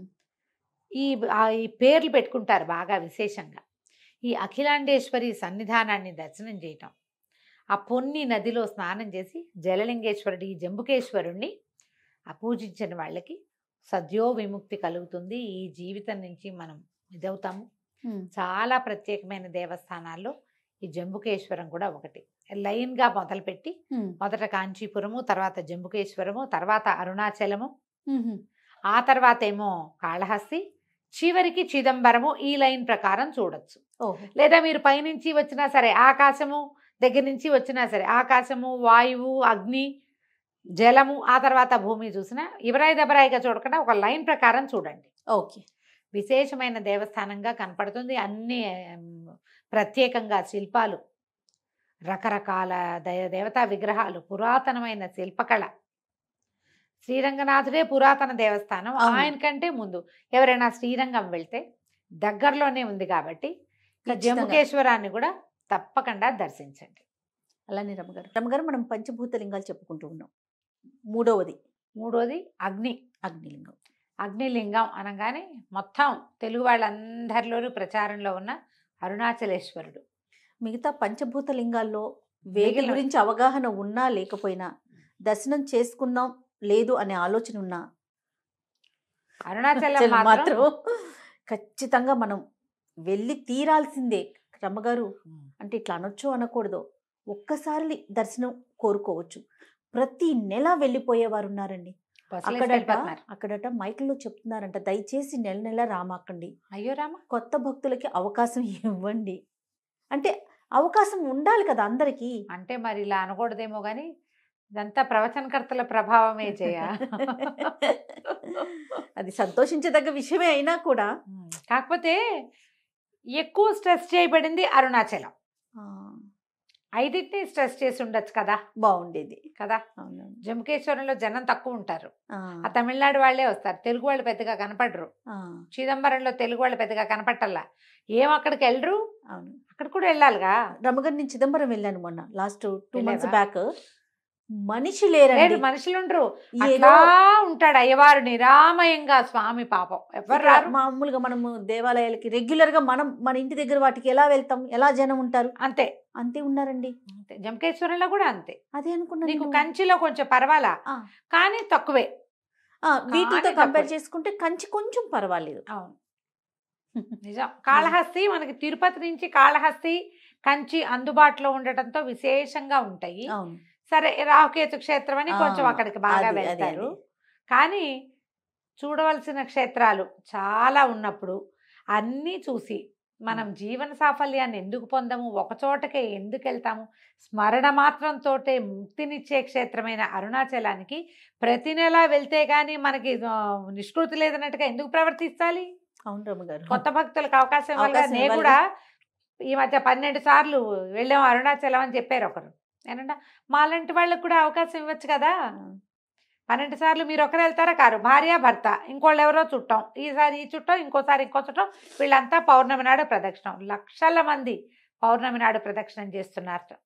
ఈ పేర్లు పెట్టుకుంటారు బాగా విశేషంగా. ఈ అఖిలాండేశ్వరి సన్నిధానాన్ని దర్శనం చేయటం, ఆ పొన్ని నదిలో స్నానం చేసి జలలింగేశ్వరుడు, ఈ జంబుకేశ్వరుణ్ణి పూజించిన వాళ్ళకి సద్యో విముక్తి కలుగుతుంది. ఈ జీవితం నుంచి మనం ఇదవుతాము. ఉమ్, చాలా ప్రత్యేకమైన దేవస్థానాల్లో ఈ జంబుకేశ్వరం కూడా ఒకటి. లైన్గా మొదలుపెట్టి ఉమ్, మొదట కాంచీపురము, తర్వాత జంబుకేశ్వరము, తర్వాత అరుణాచలము, ఉమ్, ఆ తర్వాత ఏమో కాళహస్తి, చివరికి చిదంబరము. ఈ లైన్ ప్రకారం చూడొచ్చు. ఓహో, లేదా మీరు పైనుంచి వచ్చినా సరే, ఆకాశము దగ్గర నుంచి వచ్చినా సరే, ఆకాశము, వాయువు, అగ్ని, జలము, ఆ తర్వాత భూమి చూసినా ఇవరాయి దెబ్బరాయిగా చూడకుండా ఒక లైన్ ప్రకారం చూడండి. ఓకే, విశేషమైన దేవస్థానంగా కనపడుతుంది. అన్ని ప్రత్యేకంగా శిల్పాలు, రకరకాల దేవతా విగ్రహాలు, పురాతనమైన శిల్పకళ. శ్రీరంగనాథుడే పురాతన దేవస్థానం. అవును. ఆయన కంటే ముందు ఎవరైనా శ్రీరంగం వెళ్తే దగ్గరలోనే ఉంది కాబట్టి ఈ ఖచ్చితంగా. జంబుకేశ్వరాన్ని కూడా తప్పకుండా దర్శించండి. అలానే రమ్మగారు మనం పంచభూత లింగాలు చెప్పుకుంటూ ఉన్నాం. మూడవది మూడోది అగ్ని. అగ్నిలింగం. అగ్నిలింగం అనగానే మొత్తం తెలుగు వాళ్ళందరిలోనూ ప్రచారంలో ఉన్న అరుణాచలేశ్వరుడు. మిగతా పంచభూత లింగాల్లో వేటి మిగిలిన- గురించి అవగాహన ఉన్నా లేకపోయినా, దర్శనం చేసుకున్నాం లేదు అనే ఆలోచన ఉన్నా, అరుణాచలం మాత్రం మాత్రం ఖచ్చితంగా మనం వెళ్ళి తీరాల్సిందే. రమ్మగారు అంటే ఇట్లా అనొచ్చో అనకూడదో, ఒక్కసారి దర్శనం కోరుకోవచ్చు. ప్రతి నెల వెళ్ళిపోయేవారు ఉన్నారండి. బస్సులో అక్కడట వెళ్ళిపోతున్నారు. అక్కడట మైకుల్లో చెప్తున్నారంట, దయచేసి నెల నెల రామాకండి, అయ్యో రామ, కొత్త భక్తులకి అవకాశం ఇవ్వండి. అంటే అవకాశం ఉండాలి కదా అందరికీ. అంటే మరి ఇలా అనకూడదేమో కానీ ఇదంతా ప్రవచనకర్తల ప్రభావమే చేయ. అది సంతోషించదగ్గ విషయమే అయినా కూడా కాకపోతే ఎక్కువ స్ట్రెస్ చేయబడింది అరుణాచలం. ఆ, ఐదింటిని స్ట్రెస్ చేసి ఉండొచ్చు కదా బాగుండేది కదా. అవునవును. జంబుకేశ్వరంలో జనం తక్కువ ఉంటారు. ఆ, ఆ తమిళనాడు వాళ్ళే వస్తారు, తెలుగు వాళ్ళు పెద్దగా కనపడరు. ఆ, చిదంబరంలో తెలుగు వాళ్ళు పెద్దగా కనపట్టల్లా. ఏం అక్కడికి వెళ్ళరు, అవును. అక్కడ కూడా వెళ్ళాలిగా. రమ్మగారు నేను చిదంబరం వెళ్ళాను మొన్న, లాస్ట్ 2 months వెళ్ళావా? బ్యాక్. మనిషి లేరండి. లేరు, మనుషులు ఉండరు. ఏదో అట్లా ఉంటాడు అయ్యవారు నిరామయంగా. స్వామి పాపం ఎవరు ఇక్కడ రారు. మామూలుగా మనము దేవాలయాలకి రెగ్యులర్ గా మనం మన ఇంటి దగ్గర వాటికి ఎలా వెళ్తాం, ఎలా జనం ఉంటారు, అంతే అంతే ఉన్నారండి. అంతే. జంబుకేశ్వరంలో కూడా అంతే. అదే అనుకున్నాను నీకు నేను. కంచిలో కొంచెం పర్వాలా, ఆ. కానీ తక్కువే. వీటితో కానీ కంపేర్ తక్కువ. చేసుకుంటే కంచి కొంచెం పర్వాలేదు. అవును, నిజం. కాళహస్తి మనకి తిరుపతి నుంచి కాళహస్తి, కంచి అందుబాటులో ఉండటంతో విశేషంగా ఉంటాయి. అవును. సరే, రాహుకేతు క్షేత్రం అని కొంచెం ఆ, అక్కడికి బాగా అది, వెళ్తారు. అది. కానీ చూడవలసిన క్షేత్రాలు చాలా ఉన్నప్పుడు అన్నీ చూసి మనం జీవన సాఫల్యాన్ని ఎందుకు పొందము, ఒక చోటకే ఎందుకు వెళ్తాము? స్మరణ మాత్రంతో ముక్తినిచ్చే క్షేత్రమైన అరుణాచలానికి ప్రతి నెల వెళ్తే కానీ మనకి నిష్కృతి లేదన్నట్టుగా ఎందుకు ప్రవర్తించాలి? అవును రమ్మగారు. కొత్త భక్తులకు అవకాశం ఇవ్వాలి. అవకాశం నేను ఇవ్వాలి. కూడా ఈ మధ్య 12 సార్లు వెళ్ళాం అరుణాచలం అని చెప్పారు ఒకరు. నేనంట మాలాంటి వాళ్ళకి కూడా అవకాశం ఇవ్వచ్చు కదా. 12 సార్లు మీరు ఒకరు వెళ్తారా కారు, భార్య భర్త, ఇంకోళ్ళు ఎవరో చుట్టం, ఈసారి ఈ చుట్టం, ఇంకోసారి ఇంకో చుట్టం, వీళ్ళంతా పౌర్ణమి నాడు ప్రదక్షిణం. లక్షల మంది పౌర్ణమి నాడు ప్రదక్షిణం చేస్తున్నారు.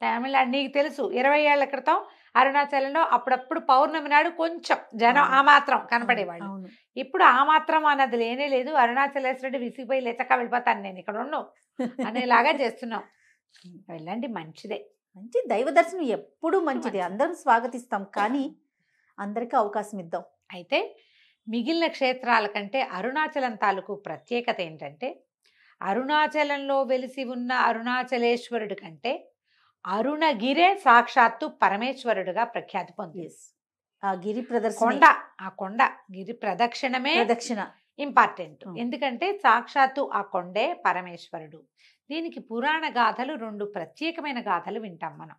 తమిళనాడు నీకు తెలుసు, 20 ఏళ్ల క్రితం అరుణాచలంలో అప్పుడప్పుడు పౌర్ణమి నాడు కొంచెం జనం ఆ మాత్రం కనపడేవాళ్ళు. అవును. ఇప్పుడు ఆ మాత్రం అన్నది లేనే లేదు. అరుణాచలేశ్వరుడు విసిగిపోయి లేచక్క వెళ్ళిపోతాను నేను ఇక్కడ ఉండను అనేలాగా చేస్తున్నాం. వెళ్ళండి, మంచిదే. మంచి దైవ దర్శనం ఎప్పుడు మంచిదే, అందరూ స్వాగతిస్తాం. కానీ అందరికీ అవకాశం ఇద్దాం. అయితే మిగిలిన క్షేత్రాల కంటే అరుణాచలం తాలూకు ప్రత్యేకత ఏంటంటే, అరుణాచలంలో వెలిసి ఉన్న అరుణాచలేశ్వరుడి కంటే అరుణగిరే సాక్షాత్తు పరమేశ్వరుడుగా ప్రఖ్యాతి పొందింది. ఎస్, ఆ గిరి ప్రదర్శన, కొండ, ఆ కొండ గిరి ప్రదక్షిణమే ప్రదక్షిణ ఇంపార్టెంట్. అవును. ఎందుకంటే సాక్షాత్తు ఆ కొండే పరమేశ్వరుడు. దీనికి పురాణ గాథలు, 2 ప్రత్యేకమైన గాథలు వింటాం మనం.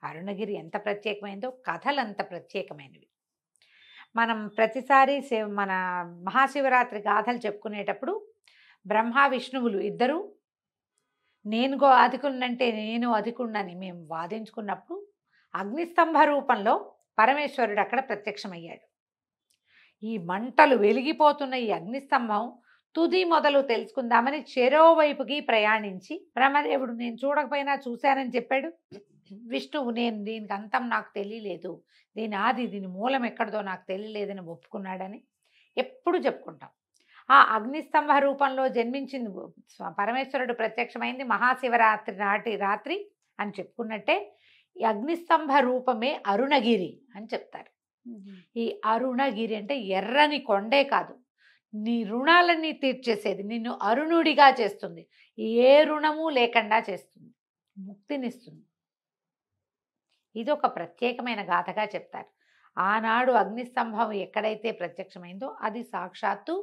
అరుణగిరి ఎంత ప్రత్యేకమైందో కథలు అంత ప్రత్యేకమైనవి. మనం ప్రతిసారి మన మహాశివరాత్రి గాథలు చెప్పుకునేటప్పుడు బ్రహ్మ విష్ణువులు ఇద్దరు నేను అధికున్నంటే నేను అధికున్నని మేము వాదించుకున్నప్పుడు అగ్నిస్తంభ రూపంలో పరమేశ్వరుడు అక్కడ ప్రత్యక్షమయ్యాడు. ఈ మంటలు వెలిగిపోతున్న ఈ అగ్నిస్తంభం తుది మొదలు తెలుసుకుందామని చెరోవైపుకి ప్రయాణించి బ్రహ్మదేవుడు నేను చూడకపోయినా చూశానని చెప్పాడు. విష్ణువు నేను దీనికి అంతం నాకు తెలియలేదు, దీని ఆది దీని మూలం ఎక్కడదో నాకు తెలియలేదని ఒప్పుకున్నాడని ఎప్పుడు చెప్పుకుంటాం. ఆ అగ్నిస్తంభ రూపంలో జన్మించింది పరమేశ్వరుడు ప్రత్యక్షమైంది మహాశివరాత్రి నాటి రాత్రి అని చెప్పుకున్నట్టే ఈ అగ్నిస్తంభ రూపమే అరుణగిరి అని చెప్తారు. ఈ అరుణగిరి అంటే ఎర్రని కొండే కాదు, నీ రుణాలన్నీ తీర్చేసేది, నిన్ను అరుణుడిగా చేస్తుంది, ఏ రుణము లేకుండా చేస్తుంది, ముక్తినిస్తుంది. ఇది ఒక ప్రత్యేకమైన గాథగా చెప్తారు. ఆనాడు అగ్నిస్తంభం ఎక్కడైతే ప్రత్యక్షమైందో అది సాక్షాత్తు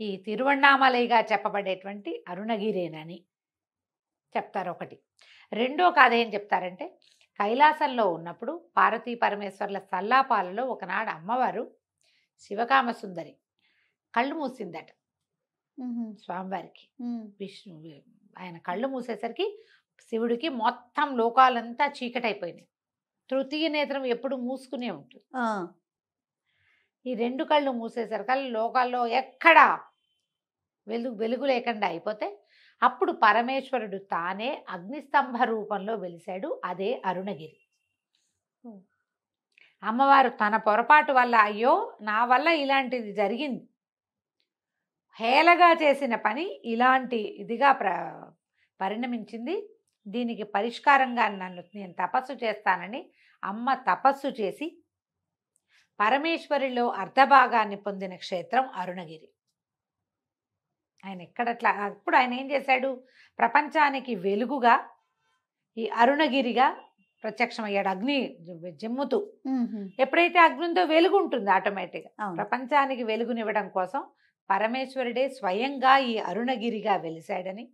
ఈ తిరువణ్ణామలైగా చెప్పబడేటువంటి అరుణగిరేనని చెప్తారు ఒకటి. రెండో కథ ఏం చెప్తారంటే కైలాసంలో ఉన్నప్పుడు పార్వతీ పరమేశ్వర్ల సల్లాపాలలో ఒకనాడు అమ్మవారు శివకామసుందరి కళ్ళు మూసిందట స్వామివారికి. విష్ణు ఆయన కళ్ళు మూసేసరికి శివుడికి మొత్తం లోకాలంతా చీకటైపోయినాయి. తృతీయ నేత్రం ఎప్పుడు మూసుకునే ఉంటుంది. ఈ రెండు కళ్ళు మూసేసరికి లోకాల్లో ఎక్కడా వెలుగు లేకుండా అయిపోతే అప్పుడు పరమేశ్వరుడు తానే అగ్నిస్తంభ రూపంలో వెలిశాడు. అదే అరుణగిరి. అమ్మవారు తన పొరపాటు వల్ల అయ్యో నా వల్ల ఇలాంటిది జరిగింది, హేళగా చేసిన పని ఇలాంటి ఇదిగా పరిణమించింది, దీనికి పరిష్కారంగా నేను తపస్సు చేస్తానని అమ్మ తపస్సు చేసి పరమేశ్వరిలో అర్ధభాగాన్ని పొందిన క్షేత్రం అరుణగిరి. ఆయన ఎక్కడట్లా అప్పుడు ఆయన ఏం చేశాడు, ప్రపంచానికి వెలుగుగా ఈ అరుణగిరిగా ప్రత్యక్షమయ్యాడు. అగ్ని జిమ్ముతూ ఎప్పుడైతే అగ్నితో వెలుగు ఉంటుంది ఆటోమేటిక్గా ప్రపంచానికి వెలుగునివ్వడం కోసం పరమేశ్వరుడే స్వయంగా ఈ అరుణగిరిగా వెలిశాడని.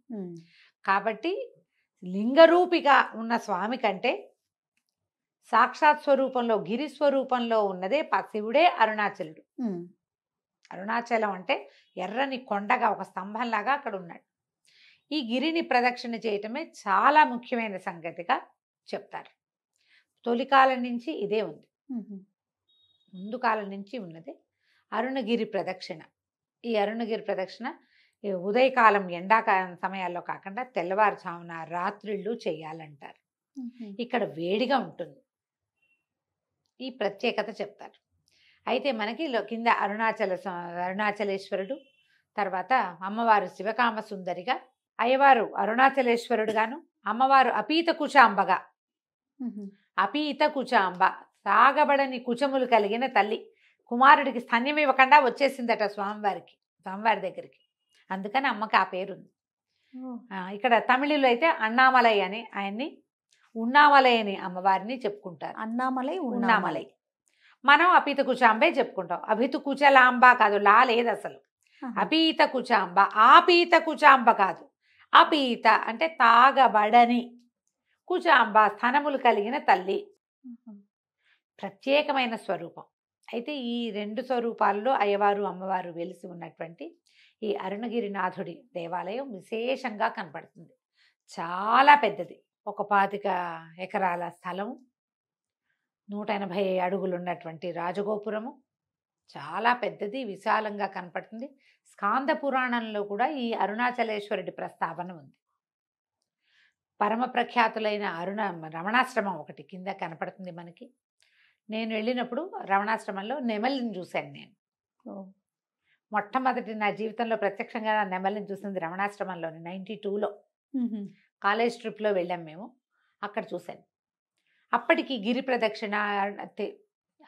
కాబట్టి లింగరూపిగా ఉన్న స్వామి కంటే సాక్షాత్ స్వరూపంలో గిరి స్వరూపంలో ఉన్నదే శివుడే అరుణాచలుడు. అరుణాచలం అంటే ఎర్రని కొండగా ఒక స్తంభంలాగా అక్కడ ఉన్నాడు. ఈ గిరిని ప్రదక్షిణ చేయటమే చాలా ముఖ్యమైన సంగతిగా చెప్తారు. తొలికాలం నుంచి ఇదే ఉంది, ముందు కాలం నుంచి ఉన్నదే అరుణగిరి ప్రదక్షిణ. ఈ అరుణగిరి ప్రదక్షిణ ఉదయకాలం ఎండాకాలం సమయాల్లో కాకుండా తెల్లవారుజామున రాత్రిళ్ళు చేయాలంటారు. ఇక్కడ వేడిగా ఉంటుంది, ఈ ప్రత్యేకత చెప్తారు. అయితే మనకి కింద అరుణాచలేశ్వరుడు, తర్వాత అమ్మవారు శివకామ సుందరిగా, అయ్యవారు అరుణాచలేశ్వరుడుగాను, అమ్మవారు అపీత కుచాంబగా. అపీత కుచాంబ సాగబడని కుచములు కలిగిన తల్లి. కుమారుడికి స్తన్యం ఇవ్వకుండా వచ్చేసిందట స్వామివారి దగ్గరికి, అందుకని అమ్మకి ఆ పేరుంది. ఇక్కడ తమిళలో అయితే అన్నామలై అని ఆయన్ని, ఉన్నామలై అని అమ్మవారిని చెప్పుకుంటారు. ఉన్నామలై. మనం అపీత కుచాంబే చెప్పుకుంటాం. అభితు కుచలాంబ కాదు, లా లేదు అసలు. అపీత కుచాంబ, ఆపీత కుచాంబ కాదు. అపీత అంటే తాగబడని, కుచాంబ స్థనములు కలిగిన తల్లి, ప్రత్యేకమైన స్వరూపం. అయితే ఈ రెండు స్వరూపాల్లో అయ్యవారు అమ్మవారు వెలిసి ఉన్నటువంటి ఈ అరుణగిరినాథుడి దేవాలయం విశేషంగా కనపడుతుంది. చాలా పెద్దది, 25 ఎకరాల స్థలం, 180 అడుగులు ఉన్నటువంటి రాజగోపురము, చాలా పెద్దది, విశాలంగా కనపడుతుంది. స్కాంద పురాణంలో కూడా ఈ అరుణాచలేశ్వరుడి ప్రస్తావన ఉంది. పరమ ప్రఖ్యాతులైన రమణాశ్రమం ఒకటి కింద కనపడుతుంది మనకి. నేను వెళ్ళినప్పుడు రమణాశ్రమంలో నెమలిని చూశాను. నేను మొట్టమొదటి నా జీవితంలో ప్రత్యక్షంగా నెమలిని చూసింది రమణాశ్రమంలోని 92లో కాలేజ్ ట్రిప్లో వెళ్ళాం మేము, అక్కడ చూశాను. అప్పటికి గిరి ప్రదక్షిణ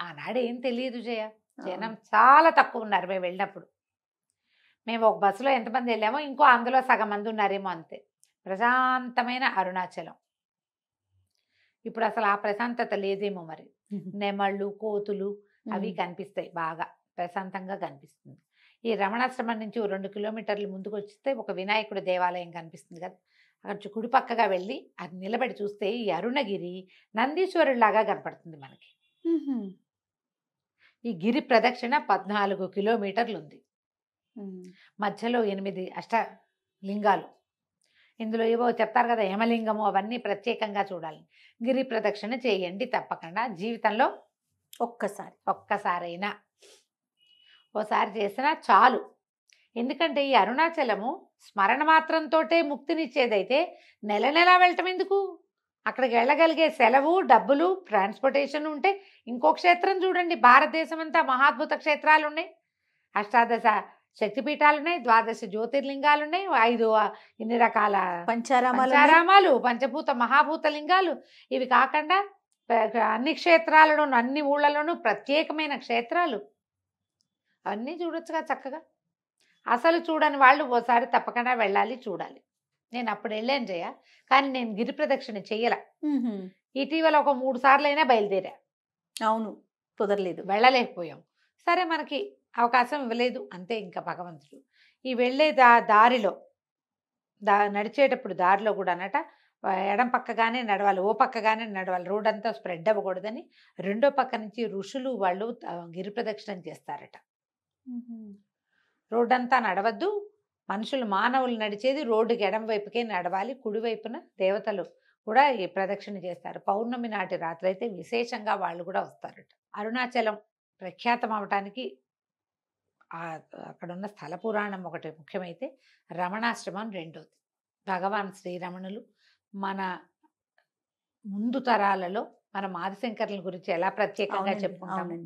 ఆనాడు ఏం తెలియదు జనం చాలా తక్కువ ఉన్నారు. మేము వెళ్ళినప్పుడు మేము ఒక బస్సులో ఎంతమంది వెళ్ళామో ఇంకో అందులో సగం మంది ఉన్నారేమో, అంతే. ప్రశాంతమైన అరుణాచలం. ఇప్పుడు అసలు ఆ ప్రశాంతత లేదేమో మరి. నెమళ్ళు, కోతులు అవి కనిపిస్తాయి, బాగా ప్రశాంతంగా కనిపిస్తుంది. ఈ రమణాశ్రమం నుంచి 2 కిలోమీటర్లు ముందుకు వస్తే ఒక వినాయకుడి దేవాలయం కనిపిస్తుంది కదా, అక్కడ కుడిపక్కగా వెళ్ళి అది నిలబడి చూస్తే ఈ అరుణగిరి నందీశ్వరుడిలాగా కనపడుతుంది మనకి. ఈ గిరి ప్రదక్షిణ 14 కిలోమీటర్లు ఉంది. మధ్యలో 8 అష్టలింగాలు. ఇందులో ఏవో చెప్తారు కదా యమలింగము, అవన్నీ ప్రత్యేకంగా చూడాలి. గిరి ప్రదక్షిణ చేయండి తప్పకుండా జీవితంలో ఒక్కసారైనా. ఓసారి చేసినా చాలు. ఎందుకంటే ఈ అరుణాచలము స్మరణ మాత్రంతోటే ముక్తినిచ్చేదైతే నెల నెలా వెళ్ళటం ఎందుకు? అక్కడికి వెళ్ళగలిగే సెలవు, డబ్బులు, ట్రాన్స్పోర్టేషన్ ఉంటే ఇంకో క్షేత్రం చూడండి. భారతదేశం అంతా మహాద్భుత క్షేత్రాలు ఉన్నాయి, అష్టాదశ శక్తిపీఠాలు ఉన్నాయి, 12 జ్యోతిర్లింగాలు ఉన్నాయి, 5 ఇన్ని రకాల పంచారామాలు, పంచభూత మహాభూత లింగాలు. ఇవి కాకుండా అన్ని క్షేత్రాలలోనూ, అన్ని ఊళ్ళలోనూ ప్రత్యేకమైన క్షేత్రాలు అన్నీ చూడొచ్చుగా చక్కగా. అసలు చూడని వాళ్ళు ఓసారి తప్పకుండా వెళ్ళాలి, చూడాలి. నేను అప్పుడు వెళ్ళాను జయ, కానీ నేను గిరి ప్రదక్షిణ చెయ్యాల. ఇటీవల ఒక 3 సార్లు అయినా బయలుదేరా. అవును, కుదరలేదు, వెళ్ళలేకపోయాం. సరే, మనకి అవకాశం ఇవ్వలేదు అంతే. ఇంకా భగవంతుడు ఈ వెళ్ళే దారిలో నడిచేటప్పుడు దారిలో కూడా అన్నట ఎడం పక్కగానే నడవాలి, ఓ పక్కగానే నడవాలి, రోడ్ అంతా స్ప్రెడ్ అవ్వకూడదని రెండో పక్క నుంచి ఋషులు వాళ్ళు గిరి ప్రదక్షిణం చేస్తారట. రోడ్డంతా నడవద్దు, మనుషులు మానవులు నడిచేది రోడ్డుకి ఎడం వైపుకే నడవాలి, కుడివైపున దేవతలు కూడా ఈ ప్రదక్షిణ చేస్తారు. పౌర్ణమి నాటి రాత్రి అయితే విశేషంగా వాళ్ళు కూడా వస్తారట. అరుణాచలం ప్రఖ్యాతం అవటానికి అక్కడున్న స్థల పురాణం ఒకటి ముఖ్యమైతే, రమణాశ్రమం రెండోది. భగవాన్ శ్రీరమణులు మన ముందు తరాలలో మన ఆదిశంకరుల గురించి ఎలా ప్రత్యేకంగా చెప్పుకుంటాము.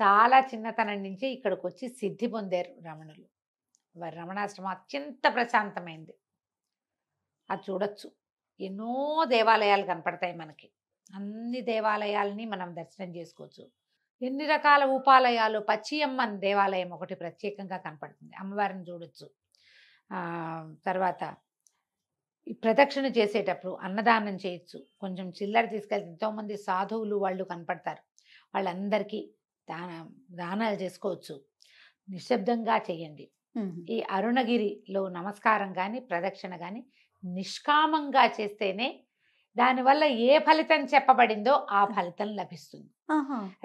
చాలా చిన్నతనం నుంచి ఇక్కడికి వచ్చి సిద్ధి పొందారు రమణులు. వారి రమణాశ్రమం అత్యంత ప్రశాంతమైంది. అది చూడొచ్చు. ఎన్నో దేవాలయాలు కనపడతాయి మనకి. అన్ని దేవాలయాలని మనం దర్శనం చేసుకోవచ్చు. ఎన్ని రకాల ఉపాలయాలు. పచ్చియమ్మన్ దేవాలయం ఒకటి ప్రత్యేకంగా కనపడుతుంది, అమ్మవారిని చూడొచ్చు. తర్వాత ఈ ప్రదక్షిణ చేసేటప్పుడు అన్నదానం చేయొచ్చు. కొంచెం చిల్లర తీసుకెళ్తే ఎంతోమంది సాధువులు వాళ్ళు కనపడతారు, వాళ్ళందరికీ దానాలు చేసుకోవచ్చు. నిశ్శబ్దంగా చేయండి. ఈ అరుణగిరిలో నమస్కారం కానీ ప్రదక్షిణ కానీ నిష్కామంగా చేస్తేనే దానివల్ల ఏ ఫలితం చెప్పబడిందో ఆ ఫలితం లభిస్తుంది.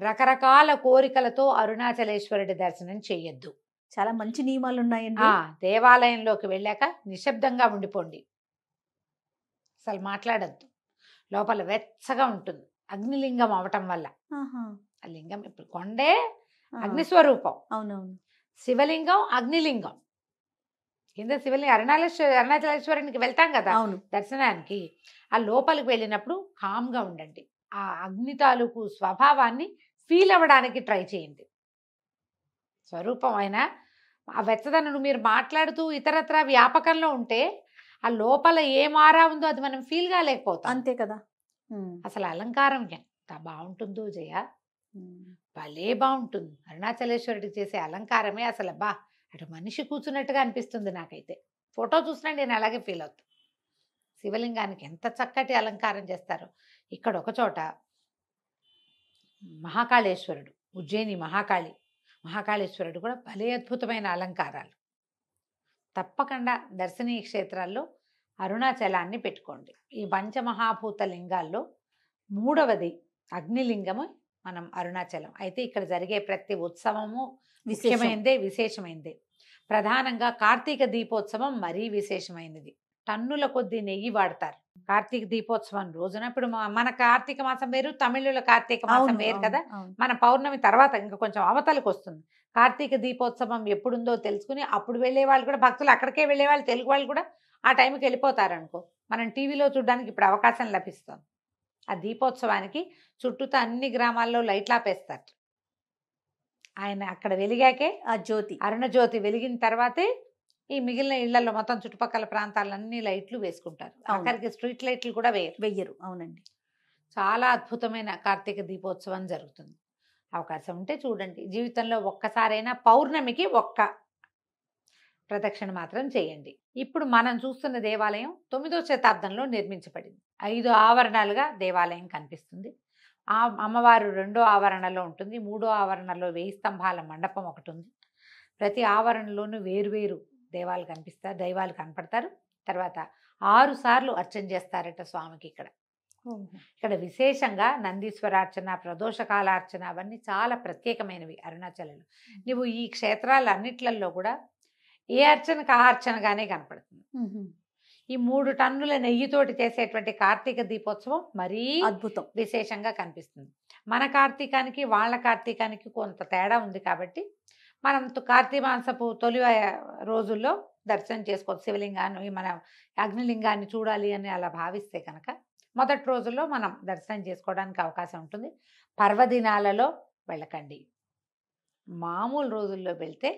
రకరకాల కోరికలతో అరుణాచలేశ్వరుడి దర్శనం చెయ్యొద్దు. చాలా మంచి నియమాలు ఉన్నాయండి. దేవాలయంలోకి వెళ్ళాక నిశ్శబ్దంగా ఉండిపోండి, అసలు మాట్లాడద్దు. లోపల వెచ్చగా ఉంటుంది, అగ్నిలింగం అవటం వల్ల. ఆ లింగం ఇప్పుడు కొండే అగ్నిస్వరూపం. అవునవును. శివలింగం అగ్నిలింగం. కింద శివలింగం అరుణాచలేశ్వరునికి వెళ్తాం కదా దర్శనానికి. ఆ లోపలికి వెళ్ళినప్పుడు కామ్గా ఉండండి. ఆ అగ్ని తాలూకు స్వభావాన్ని ఫీల్ అవ్వడానికి ట్రై చేయండి. స్వరూపం అయినా ఆ వెచ్చదనను మీరు మాట్లాడుతూ ఇతరత్ర వ్యాపకంలో ఉంటే ఆ లోపల ఏ మారా ఉందో అది మనం ఫీల్ కాలేకపోతాం. అంతే కదా. అసలు అలంకారం ఎంత బాగుంటుందో జయ, భలే బాగుంటుంది. అరుణాచలేశ్వరుడికి చేసే అలంకారమే అసలు అటు మనిషి కూర్చున్నట్టుగా అనిపిస్తుంది నాకైతే. ఫోటో చూసినా నేను అలాగే ఫీల్ అవుతాను. శివలింగానికి ఎంత చక్కటి అలంకారం చేస్తారో. ఇక్కడ ఒక చోట మహాకాళేశ్వరుడు, ఉజ్జయిని మహాకాళేశ్వరుడు కూడా భలే అద్భుతమైన అలంకారాలు. తప్పకుండా దర్శనీయ క్షేత్రాల్లో అరుణాచలాన్ని పెట్టుకోండి. ఈ పంచమహాభూత లింగాల్లో 3వది అగ్నిలింగము మనం అరుణాచలం. అయితే ఇక్కడ జరిగే ప్రతి ఉత్సవము విశేషమైందే. ప్రధానంగా కార్తీక దీపోత్సవం మరీ విశేషమైనది. టన్నుల కొద్దీ నెయ్యి వాడతారు కార్తీక దీపోత్సవం రోజున. ఇప్పుడు మన కార్తీక మాసం వేరు, తమిళుల కార్తీక మాసం వేరు కదా. మన పౌర్ణమి తర్వాత ఇంకా కొంచెం అవతలకు వస్తుంది. కార్తీక దీపోత్సవం ఎప్పుడుందో తెలుసుకుని అప్పుడు వెళ్ళే వాళ్ళు కూడా, భక్తులు అక్కడికే వెళ్ళే వాళ్ళు, తెలుగు వాళ్ళు కూడా ఆ టైంకి వెళ్ళిపోతారు అనుకో. మనం టీవీలో చూడడానికి ఇప్పుడు అవకాశం లభిస్తుంది. ఆ దీపోత్సవానికి చుట్టూతో అన్ని గ్రామాల్లో లైట్లు ఆపేస్తారు. ఆయన అక్కడ వెలిగాకే ఆ జ్యోతి, అరుణ జ్యోతి వెలిగిన తర్వాతే ఈ మిగిలిన ఇళ్లలో మొత్తం చుట్టుపక్కల ప్రాంతాలన్నీ లైట్లు వేసుకుంటారు. అక్కడికి స్ట్రీట్ లైట్లు కూడా వెయ్యరు. అవునండి. చాలా అద్భుతమైన కార్తీక దీపోత్సవం జరుగుతుంది. అవకాశం ఉంటే చూడండి. జీవితంలో ఒక్కసారైనా పౌర్ణమికి ఒక్క ప్రదక్షిణ మాత్రం చేయండి. ఇప్పుడు మనం చూస్తున్న దేవాలయం 9వ శతాబ్దంలో నిర్మించబడింది. 5 ఆవరణలుగా దేవాలయం కనిపిస్తుంది. ఆ అమ్మవారు 2వ ఆవరణలో ఉంటుంది. 3వ ఆవరణలో 1000 స్తంభాల మండపం ఒకటి ఉంది. ప్రతి ఆవరణలోనూ వేరువేరు దైవాలు కనపడతారు. తర్వాత 6 సార్లు అర్చన చేస్తారట స్వామికి. ఇక్కడ విశేషంగా నందీశ్వరార్చన, ప్రదోషకాలార్చన అవన్నీ చాలా ప్రత్యేకమైనవి అరుణాచలంలో. నువ్వు ఈ క్షేత్రాలన్నిట్లలో కూడా ఏ అర్చనకు ఆ అర్చనగానే కనపడుతుంది. ఈ 3 టన్నుల నెయ్యితోటి చేసేటువంటి కార్తీక దీపోత్సవం మరీ అద్భుతం. విశేషంగా కనిపిస్తుంది. మన కార్తీకానికి వాళ్ళ కార్తీకానికి కొంత తేడా ఉంది కాబట్టి మనం కార్తీక మాసపు తొలి రోజుల్లో దర్శనం చేసుకోవచ్చు. శివలింగాన్ని మన అగ్నిలింగాన్ని చూడాలి అని అలా భావిస్తే కనుక మొదటి రోజుల్లో మనం దర్శనం చేసుకోవడానికి అవకాశం ఉంటుంది. పర్వదినాలలో వెళ్ళకండి. మామూలు రోజుల్లో వెళ్తే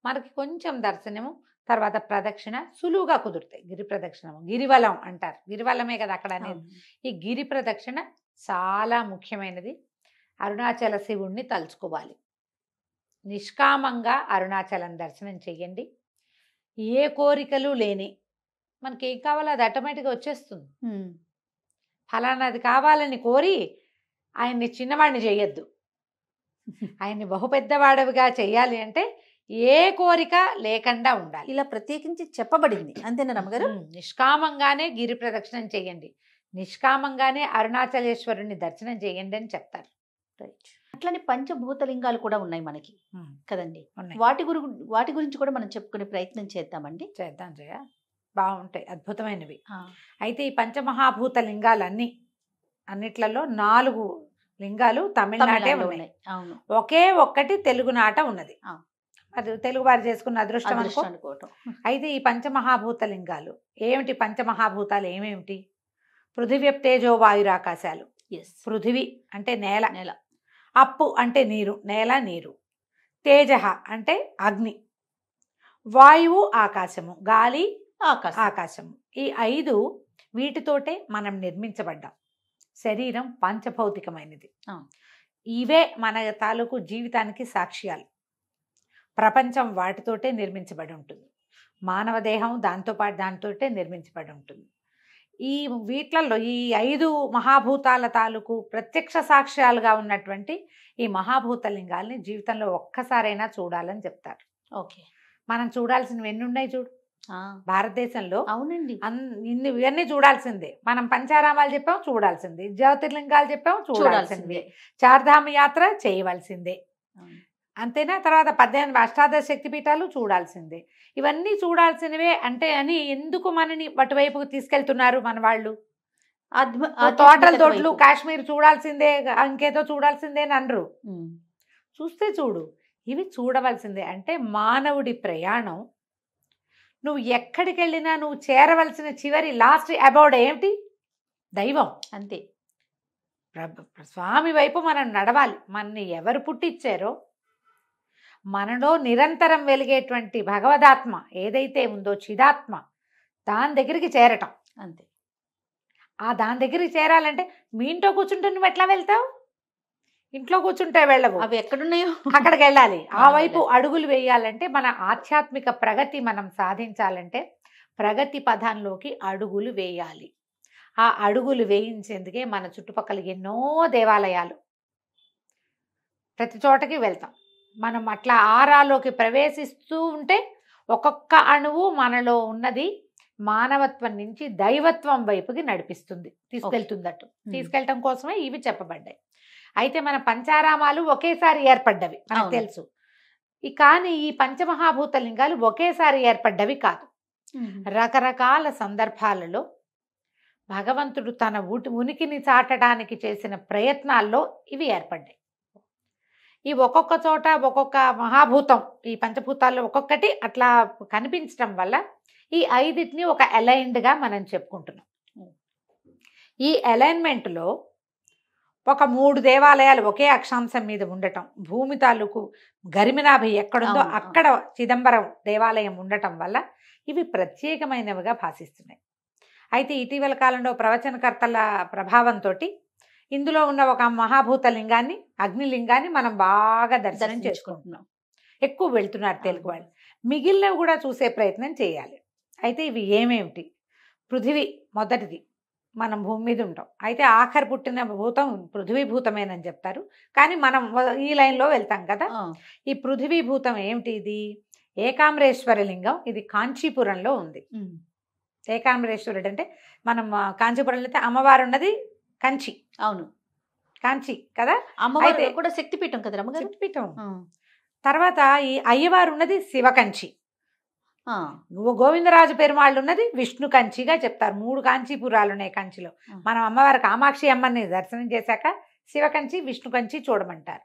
మనకి కొంచెం దర్శనము, తర్వాత ప్రదక్షిణ సులువుగా కుదురుతాయి. గిరి ప్రదక్షిణము, గిరివలం అంటారు. గిరివలమే కదా అక్కడ అనేది. ఈ గిరి ప్రదక్షిణ చాలా ముఖ్యమైనది. అరుణాచల శివుణ్ణి తలుచుకోవాలి. నిష్కామంగా అరుణాచలం దర్శనం చెయ్యండి. ఏ కోరికలు లేని, మనకి ఏం కావాలో అది ఆటోమేటిక్గా వచ్చేస్తుంది. ఫలానాది కావాలని కోరి ఆయన్ని చిన్నవాడిని చేయొద్దు. ఆయన్ని బహుపెద్దవాడవిగా చెయ్యాలి అంటే ఏ కోరిక లేకుండా ఉండాలి. ఇలా ప్రత్యేకించి చెప్పబడింది అంతేనా రమ్మగారు? నిష్కామంగానే గిరి ప్రదక్షిణం చేయండి, నిష్కామంగానే అరుణాచలేశ్వరుని దర్శనం చేయండి అని చెప్తారు. అట్లనే పంచభూతలింగాలు కూడా ఉన్నాయి మనకి కదండి. ఉన్నాయి. వాటి గురించి కూడా మనం చెప్పుకునే ప్రయత్నం చేద్దామండి. చేద్దాం జయ, బాగుంటాయి, అద్భుతమైనవి. అయితే ఈ పంచమహాభూత లింగాలన్నీ అన్నిట్లలో 4 లింగాలు తమిళనాడే ఉన్నాయి. అవును. ఒకే ఒక్కటి తెలుగునాట ఉన్నది. అది తెలుగు వారు చేసుకున్న అదృష్టం అనుకోవటం. అయితే ఈ పంచమహాభూత లింగాలు ఏమిటి? పంచమహాభూతాలు ఏమేమిటి? పృథివ్య తేజో వాయురాకాశాలు. పృథివి అంటే నేల, అప్పు అంటే నీరు, నేల నీరు. తేజ అంటే అగ్ని, వాయువు ఆకాశము, గాలి ఆకాశము. ఈ 5 వీటితోటే మనం నిర్మించబడ్డాం. శరీరం పంచభౌతికమైనది. ఇవే మన తాలూకు జీవితానికి సాక్ష్యాలు. ప్రపంచం వాటితోటే నిర్మించబడి ఉంటుంది. మానవ దేహం దాంతోటే నిర్మించబడి ఉంటుంది. ఈ వీట్లలో ఈ 5 మహాభూతాల తాలూకు ప్రత్యక్ష సాక్ష్యాలుగా ఉన్నటువంటి ఈ మహాభూత లింగాల్ని జీవితంలో ఒక్కసారైనా చూడాలని చెప్తారు. ఓకే. మనం చూడాల్సినవి ఎన్ని ఉన్నాయి చూడు భారతదేశంలో. అవునండి. ఇవన్నీ చూడాల్సిందే. మనం పంచారామాలు చెప్పాం, చూడాల్సిందే. జ్యోతిర్లింగాలు చెప్పాం, చూడాల్సిందే. చార్ధామ యాత్ర చేయవలసిందే, అంతేనా? తర్వాత 18 అష్టాదశ శక్తిపీఠాలు చూడాల్సిందే. ఇవన్నీ చూడాల్సినవే అంటే అని ఎందుకు మనని అటువైపుకు తీసుకెళ్తున్నారు మన వాళ్ళు? తోటల తోటలు కాశ్మీర్ చూడాల్సిందే, ఇంకేదో చూడాల్సిందే అని అనరు. చూస్తే చూడు, ఇవి చూడవలసిందే. అంటే మానవుడి ప్రయాణం, నువ్వు ఎక్కడికి వెళ్ళినా నువ్వు చేరవలసిన చివరి లాస్ట్ అబౌడ్ ఏమిటి? దైవం. అంతే. స్వామి వైపు మనం నడవాలి. మనని ఎవరు పుట్టించారో, మనలో నిరంతరం వెలిగేటువంటి భగవదాత్మ ఏదైతే ఉందో, చిదాత్మ, దాని దగ్గరికి చేరటం. అంతే. దాని దగ్గరికి చేరాలంటే మీ ఇంట్లో కూర్చుంటే నువ్వు ఎట్లా వెళ్తావు? ఇంట్లో కూర్చుంటే వెళ్ళవు, అవి ఎక్కడున్నాయో అక్కడికి వెళ్ళాలి. ఆ వైపు అడుగులు వేయాలంటే, మన ఆధ్యాత్మిక ప్రగతి మనం సాధించాలంటే ప్రగతి పథంలోకి అడుగులు వేయాలి. ఆ అడుగులు వేయించేందుకే మన చుట్టుపక్కల ఎన్నో దేవాలయాలు, ప్రతి చోటకి వెళ్తాం. మనం అట్లా ఆరాలోకి ప్రవేశిస్తూ ఉంటే ఒక్కొక్క అణువు మనలో ఉన్నది మానవత్వం నుంచి దైవత్వం వైపుకి నడిపిస్తుంది, తీసుకెళ్తుందట్టు. తీసుకెళ్ళటం కోసమే ఇవి చెప్పబడ్డాయి. అయితే మన పంచారామాలు ఒకేసారి ఏర్పడ్డవి మనకు తెలుసు. కానీ ఈ పంచమహాభూత లింగాలు ఒకేసారి ఏర్పడ్డవి కాదు. రకరకాల సందర్భాలలో భగవంతుడు తన ఉనికిని చాటడానికి చేసిన ప్రయత్నాల్లో ఇవి ఏర్పడ్డాయి. ఈ ఒక్కొక్క చోట ఒక్కొక్క మహాభూతం, ఈ పంచభూతాల్లో ఒక్కొక్కటి అట్లా కనిపించడం వల్ల ఈ 5టిని ఒక అలైన్డ్గా మనం చెప్పుకుంటున్నాం. ఈ అలైన్మెంట్లో ఒక 3 దేవాలయాలు ఒకే అక్షాంశం మీద ఉండటం, భూమి తాలూకు గరిమినాభి ఎక్కడుందో అక్కడ చిదంబరం దేవాలయం ఉండటం వల్ల ఇవి ప్రత్యేకమైనవిగా భాషిస్తున్నాయి. అయితే ఇటీవల కాలంలో ప్రవచనకర్తల ప్రభావంతో ఇందులో ఉన్న ఒక మహాభూత లింగాన్ని, అగ్నిలింగాన్ని మనం బాగా దర్శనం చేసుకుంటున్నాం. ఎక్కువ వెళ్తున్నారు తెలుగు వాళ్ళు. మిగిలినవి కూడా చూసే ప్రయత్నం చేయాలి. అయితే ఇవి ఏమేమిటి? పృథివీ మొదటిది, మనం భూమి మీద ఉంటాం. అయితే ఆఖరి పుట్టిన భూతం పృథివీ భూతమేనని చెప్తారు. కానీ మనం ఈ లైన్లో వెళ్తాం కదా. ఈ పృథివీ భూతం ఏమిటి? ఇది ఏకాంబరేశ్వర లింగం. ఇది కాంచీపురంలో ఉంది. ఏకాంబరేశ్వరుడు అంటే మనం కాంచీపురంలో అయితే అమ్మవారు ఉన్నది కంచి. అవును, కాంచి కదా. అమ్మవారు కూడా శక్తిపీఠం కదా రమ్మగారు. శక్తిపీఠం. తర్వాత ఈ అయ్యవారు ఉన్నది శివకంచి. గోవిందరాజు పెరుమాళ్ళు ఉన్నది విష్ణు కంచిగా చెప్తారు. 3 కాంచీపురాలు ఉన్నాయి కంచిలో. మనం అమ్మవారి కామాక్షి అమ్మని దర్శనం చేశాక శివకంచి విష్ణు కంచి చూడమంటారు.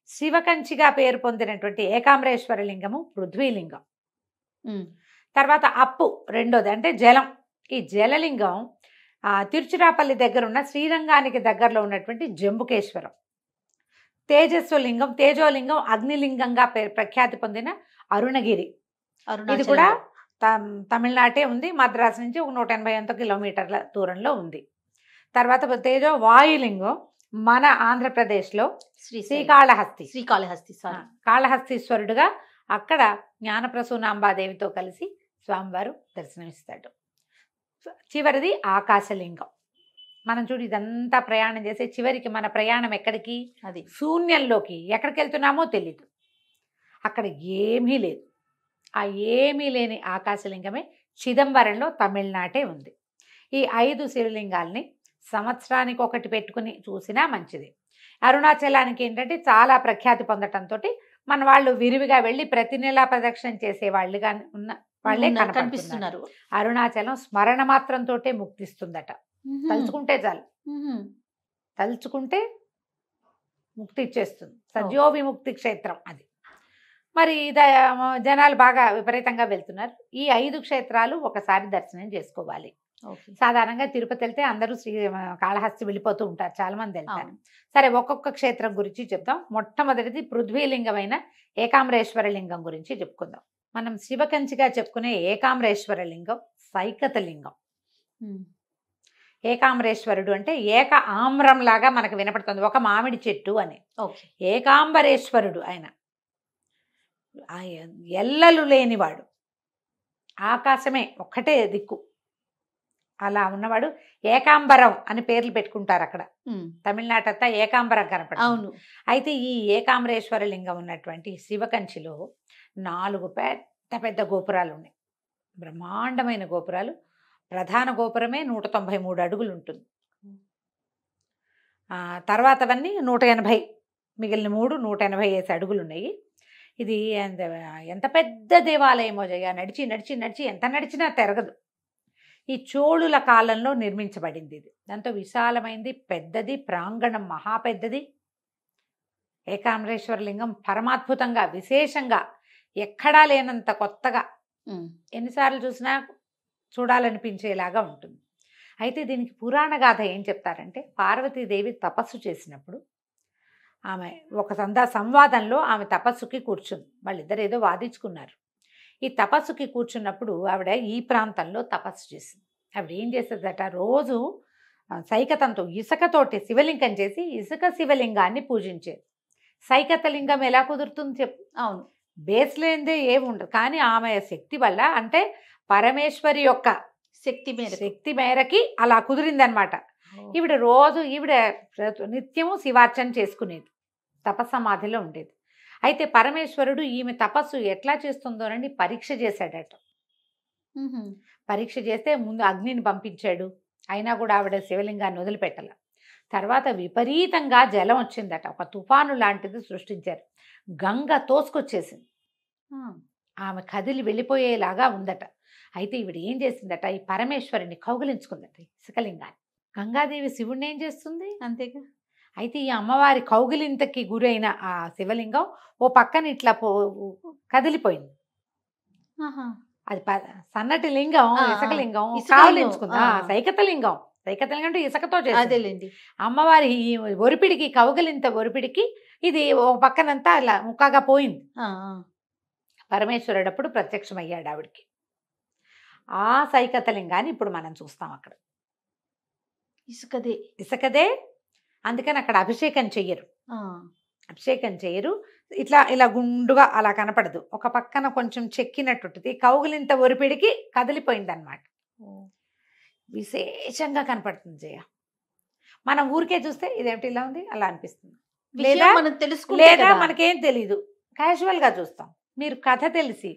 శివకంచిగా పేరు పొందినటువంటి ఏకాంబరేశ్వర లింగము పృథ్వీలింగం. తర్వాత అప్పు రెండోది అంటే జలం. ఈ జలలింగం తిరుచిరాపల్లి దగ్గర ఉన్న శ్రీరంగానికి దగ్గరలో ఉన్నటువంటి జంబుకేశ్వరం. తేజస్వలింగం తేజోలింగం అగ్నిలింగంగా ప్రఖ్యాతి పొందిన అరుణగిరి. ఇది కూడా తమిళనాటే ఉంది. మద్రాసు నుంచి ఒక 180 కిలోమీటర్ల దూరంలో ఉంది. తర్వాత తేజో వాయులింగం మన ఆంధ్రప్రదేశ్లో శ్రీకాళహస్తి. కాళహస్తీశ్వరుడుగా అక్కడ జ్ఞానప్రసూనాంబాదేవితో కలిసి స్వామివారు దర్శనమిస్తాడు. చివరిది ఆకాశలింగం. మనం చూడు ఇదంతా ప్రయాణం చేసే చివరికి మన ప్రయాణం ఎక్కడికి? అది శూన్యంలోకి. ఎక్కడికి వెళ్తున్నామో తెలీదు. అక్కడ ఏమీ లేదు. ఆ ఏమీ లేని ఆకాశలింగమే చిదంబరంలో తమిళనాటే ఉంది. ఈ 5 శివలింగాల్ని సంవత్సరానికి ఒకటి పెట్టుకుని చూసినా మంచిది. అరుణాచలానికి ఏంటంటే చాలా ప్రఖ్యాతి పొందటంతో మన వాళ్ళు విరివిగా వెళ్ళి ప్రతి నెలా ప్రదక్షిణ చేసే వాళ్ళుగా ఉన్న వాళ్ళే కనిపిస్తున్నారు. అరుణాచలం స్మరణ మాత్రంతో ముక్తిస్తుందట. తలుచుకుంటే చాలు, తలుచుకుంటే ముక్తి ఇచ్చేస్తుంది. సజీవ విముక్తి క్షేత్రం అది. మరి జనాలు బాగా విపరీతంగా వెళ్తున్నారు. ఈ 5 క్షేత్రాలు ఒకసారి దర్శనం చేసుకోవాలి. సాధారణంగా తిరుపతి వెళ్తే అందరూ కాళహస్తి వెళ్ళిపోతూ ఉంటారు, చాలా మంది వెళ్తారు. సరే, ఒక్కొక్క క్షేత్రం గురించి చెప్తాం. మొట్టమొదటిది పృథ్వీలింగమైన ఏకాంబరేశ్వర లింగం గురించి చెప్పుకుందాం. మనం శివకంచిగా చెప్పుకునే ఏకాంబరేశ్వర లింగం సైకత లింగం. ఏకాంబరేశ్వరుడు అంటే ఏక ఆమ్రం లాగా మనకు వినపడుతుంది, ఒక మామిడి చెట్టు అని. ఏకాంబరేశ్వరుడు ఆయన ఎల్లలు లేనివాడు, ఆకాశమే ఒక్కటే దిక్కు, అలా ఉన్నవాడు. ఏకాంబరం అని పేర్లు పెట్టుకుంటారు అక్కడ. తమిళనాడు అంతా ఏకాంబరం కనపడుతుంది. అయితే ఈ ఏకాంబరేశ్వర లింగం ఉన్నటువంటి శివకంచిలో 4 పెద్ద పెద్ద గోపురాలు ఉన్నాయి. బ్రహ్మాండమైన గోపురాలు. ప్రధాన గోపురమే 193 అడుగులు ఉంటుంది. తర్వాతవన్నీ 180, మిగిలిన 3 180 అడుగులు ఉన్నాయి. ఇది ఎంత పెద్ద దేవాలయమో జయ. నడిచి నడిచి నడిచి ఎంత నడిచినా తిరగదు. ఈ చోళుల కాలంలో నిర్మించబడింది ఇది. దాంతో విశాలమైంది, పెద్దది, ప్రాంగణం మహా పెద్దది. ఏకాంబరేశ్వర లింగం పరమాద్భుతంగా, విశేషంగా, ఎక్కడా లేనంత కొత్తగా, ఎన్నిసార్లు చూసినా చూడాలనిపించేలాగా ఉంటుంది. అయితే దీనికి పురాణ గాథ ఏం చెప్తారంటే, పార్వతీదేవి తపస్సు చేసినప్పుడు ఆమె ఒక సంవాదంలో ఆమె తపస్సుకి కూర్చుంది. వాళ్ళిద్దరు ఏదో వాదించుకున్నారు. ఈ తపస్సుకి కూర్చున్నప్పుడు ఆవిడ ఈ ప్రాంతంలో తపస్సు చేసింది. ఆవిడ ఏం చేసేదట, రోజు సైకతంతో ఇసుకతోటి శివలింగం చేసి ఇసుక శివలింగాన్ని పూజించేది. సైకత లింగం ఎలా కుదురుతుంది చెప్పు? అవును, బేస్ లేనిదే ఏముండదు. కానీ ఆమె శక్తి వల్ల, అంటే పరమేశ్వరి యొక్క శక్తి మేరకి అలా కుదిరిందనమాట. ఈవిడ రోజు నిత్యము శివార్చన చేసుకునేది, తపస్సమాధిలో ఉండేది. అయితే పరమేశ్వరుడు ఈమె తపస్సు ఎట్లా చేస్తుందోనని పరీక్ష చేశాడట. పరీక్ష చేస్తే ముందు అగ్నిని పంపించాడు. అయినా కూడా ఆవిడ శివలింగాన్ని వదిలిపెట్టాల. తర్వాత విపరీతంగా జలం వచ్చిందట, ఒక తుఫాను లాంటిది సృష్టించారు. గంగ తోసుకొచ్చేసింది, ఆమె కదిలి వెళ్ళిపోయేలాగా ఉందట. అయితే ఈవిడ ఏం చేసిందట, ఈ పరమేశ్వరుని కౌగిలించుకుందట, ఇసుకలింగాన్ని. గంగాదేవి శివుడిని ఏం చేస్తుంది? అంతేగా. అయితే ఈ అమ్మవారి కౌగిలింతకి గురైన ఆ శివలింగం ఓ పక్కన ఇట్లా కదిలిపోయింది. అది సన్నటి లింగం, ఇసుకలింగం కౌగిలించుకుంది. సైకతలింగం అంటే ఇసుకతో చేసేది. అమ్మవారి ఈ ఒరిపిడికి, కౌగిలింత ఒరిపిడికి ఇది ఓ పక్కనంతా అలా ముక్కగా పోయింది. పరమేశ్వరుడు అప్పుడు ప్రత్యక్షమయ్యాడు ఆవిడికి. ఆ సైకతలింగాన్ని ఇప్పుడు మనం చూస్తాం. అక్కడ ఇసుకదే. అందుకని అక్కడ అభిషేకం చెయ్యరు. ఇలా గుండుగా అలా కనపడదు, ఒక పక్కన కొంచెం చెక్కినట్టుంటుంది. కౌగిలింత ఒరిపిడికి కదిలిపోయింది అనమాట. విశేషంగా కనపడుతుంది జయ. మనం ఊరికే చూస్తే ఇదేమిటి ఇలా ఉంది అలా అనిపిస్తుంది, లేదా మనకేం తెలీదు, క్యాజువల్ గా చూస్తాం. మీరు కథ తెలిసి,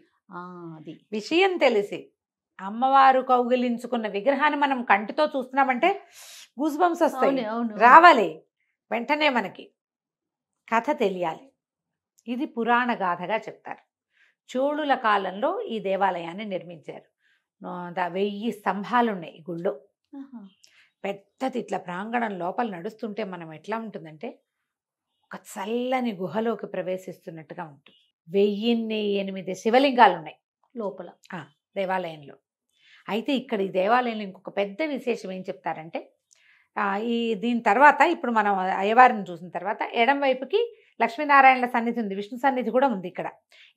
విషయం తెలిసి, అమ్మవారు కౌగిలించుకున్న విగ్రహాన్ని మనం కంటితో చూస్తున్నామంటే గూస్ బంప్స్ వస్తాయి, రావాలి వెంటనే. మనకి కథ తెలియాలి. ఇది పురాణ గాథగా చెప్తారు. చోళుల కాలంలో ఈ దేవాలయాన్ని నిర్మించారు. 1000 స్తంభాలు ఉన్నాయి ఈ గుళ్ళో. పెద్దది ఇట్లా ప్రాంగణం లోపల నడుస్తుంటే మనం ఎట్లా ఉంటుందంటే ఒక చల్లని గుహలోకి ప్రవేశిస్తున్నట్టుగా ఉంటుంది. 1008 శివలింగాలు ఉన్నాయి లోపల దేవాలయంలో. అయితే ఇక్కడ ఈ దేవాలయంలో ఇంకొక పెద్ద విశేషం ఏం చెప్తారంటే దీని తర్వాత ఇప్పుడు మనం అయ్యవారిని చూసిన తర్వాత ఎడం వైపుకి లక్ష్మీనారాయణల సన్నిధి ఉంది, విష్ణు సన్నిధి కూడా ఉంది. ఇక్కడ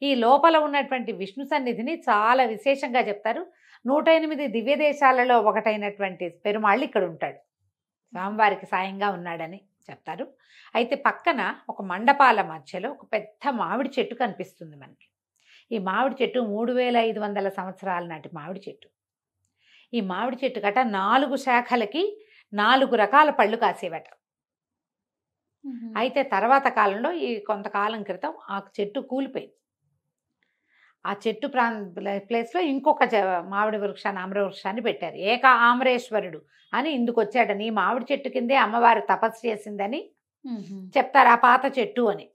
ఈ లోపల ఉన్నటువంటి విష్ణు సన్నిధిని చాలా విశేషంగా చెప్తారు. 108 దివ్య దేశాలలో ఒకటైనటువంటి పెరుమాళ్ళు ఇక్కడ ఉంటాడు, స్వామివారికి సాయంగా ఉన్నాడని చెప్తారు. అయితే పక్కన ఒక మండపాల మధ్యలో ఒక పెద్ద మామిడి చెట్టు కనిపిస్తుంది మనకి. ఈ మామిడి చెట్టు 3500 సంవత్సరాల నాటి మామిడి చెట్టు. ఈ మామిడి చెట్టు గట 4 శాఖలకి 4 రకాల పళ్ళు కాసేవట. అయితే తర్వాత కాలంలో ఈ కొంతకాలం క్రితం ఆ చెట్టు కూలిపోయింది. ఆ చెట్టు ప్లేస్లో ఇంకొక మామిడి వృక్షాన్ని, ఆమ్ర వృక్షాన్ని పెట్టారు. ఏక ఆమ్రేశ్వరుడు అని ఇందుకు వచ్చాడని, ఈ మామిడి చెట్టు కిందే అమ్మవారు తపస్సు చేసిందని చెప్తారు, ఆ పాత చెట్టు అని.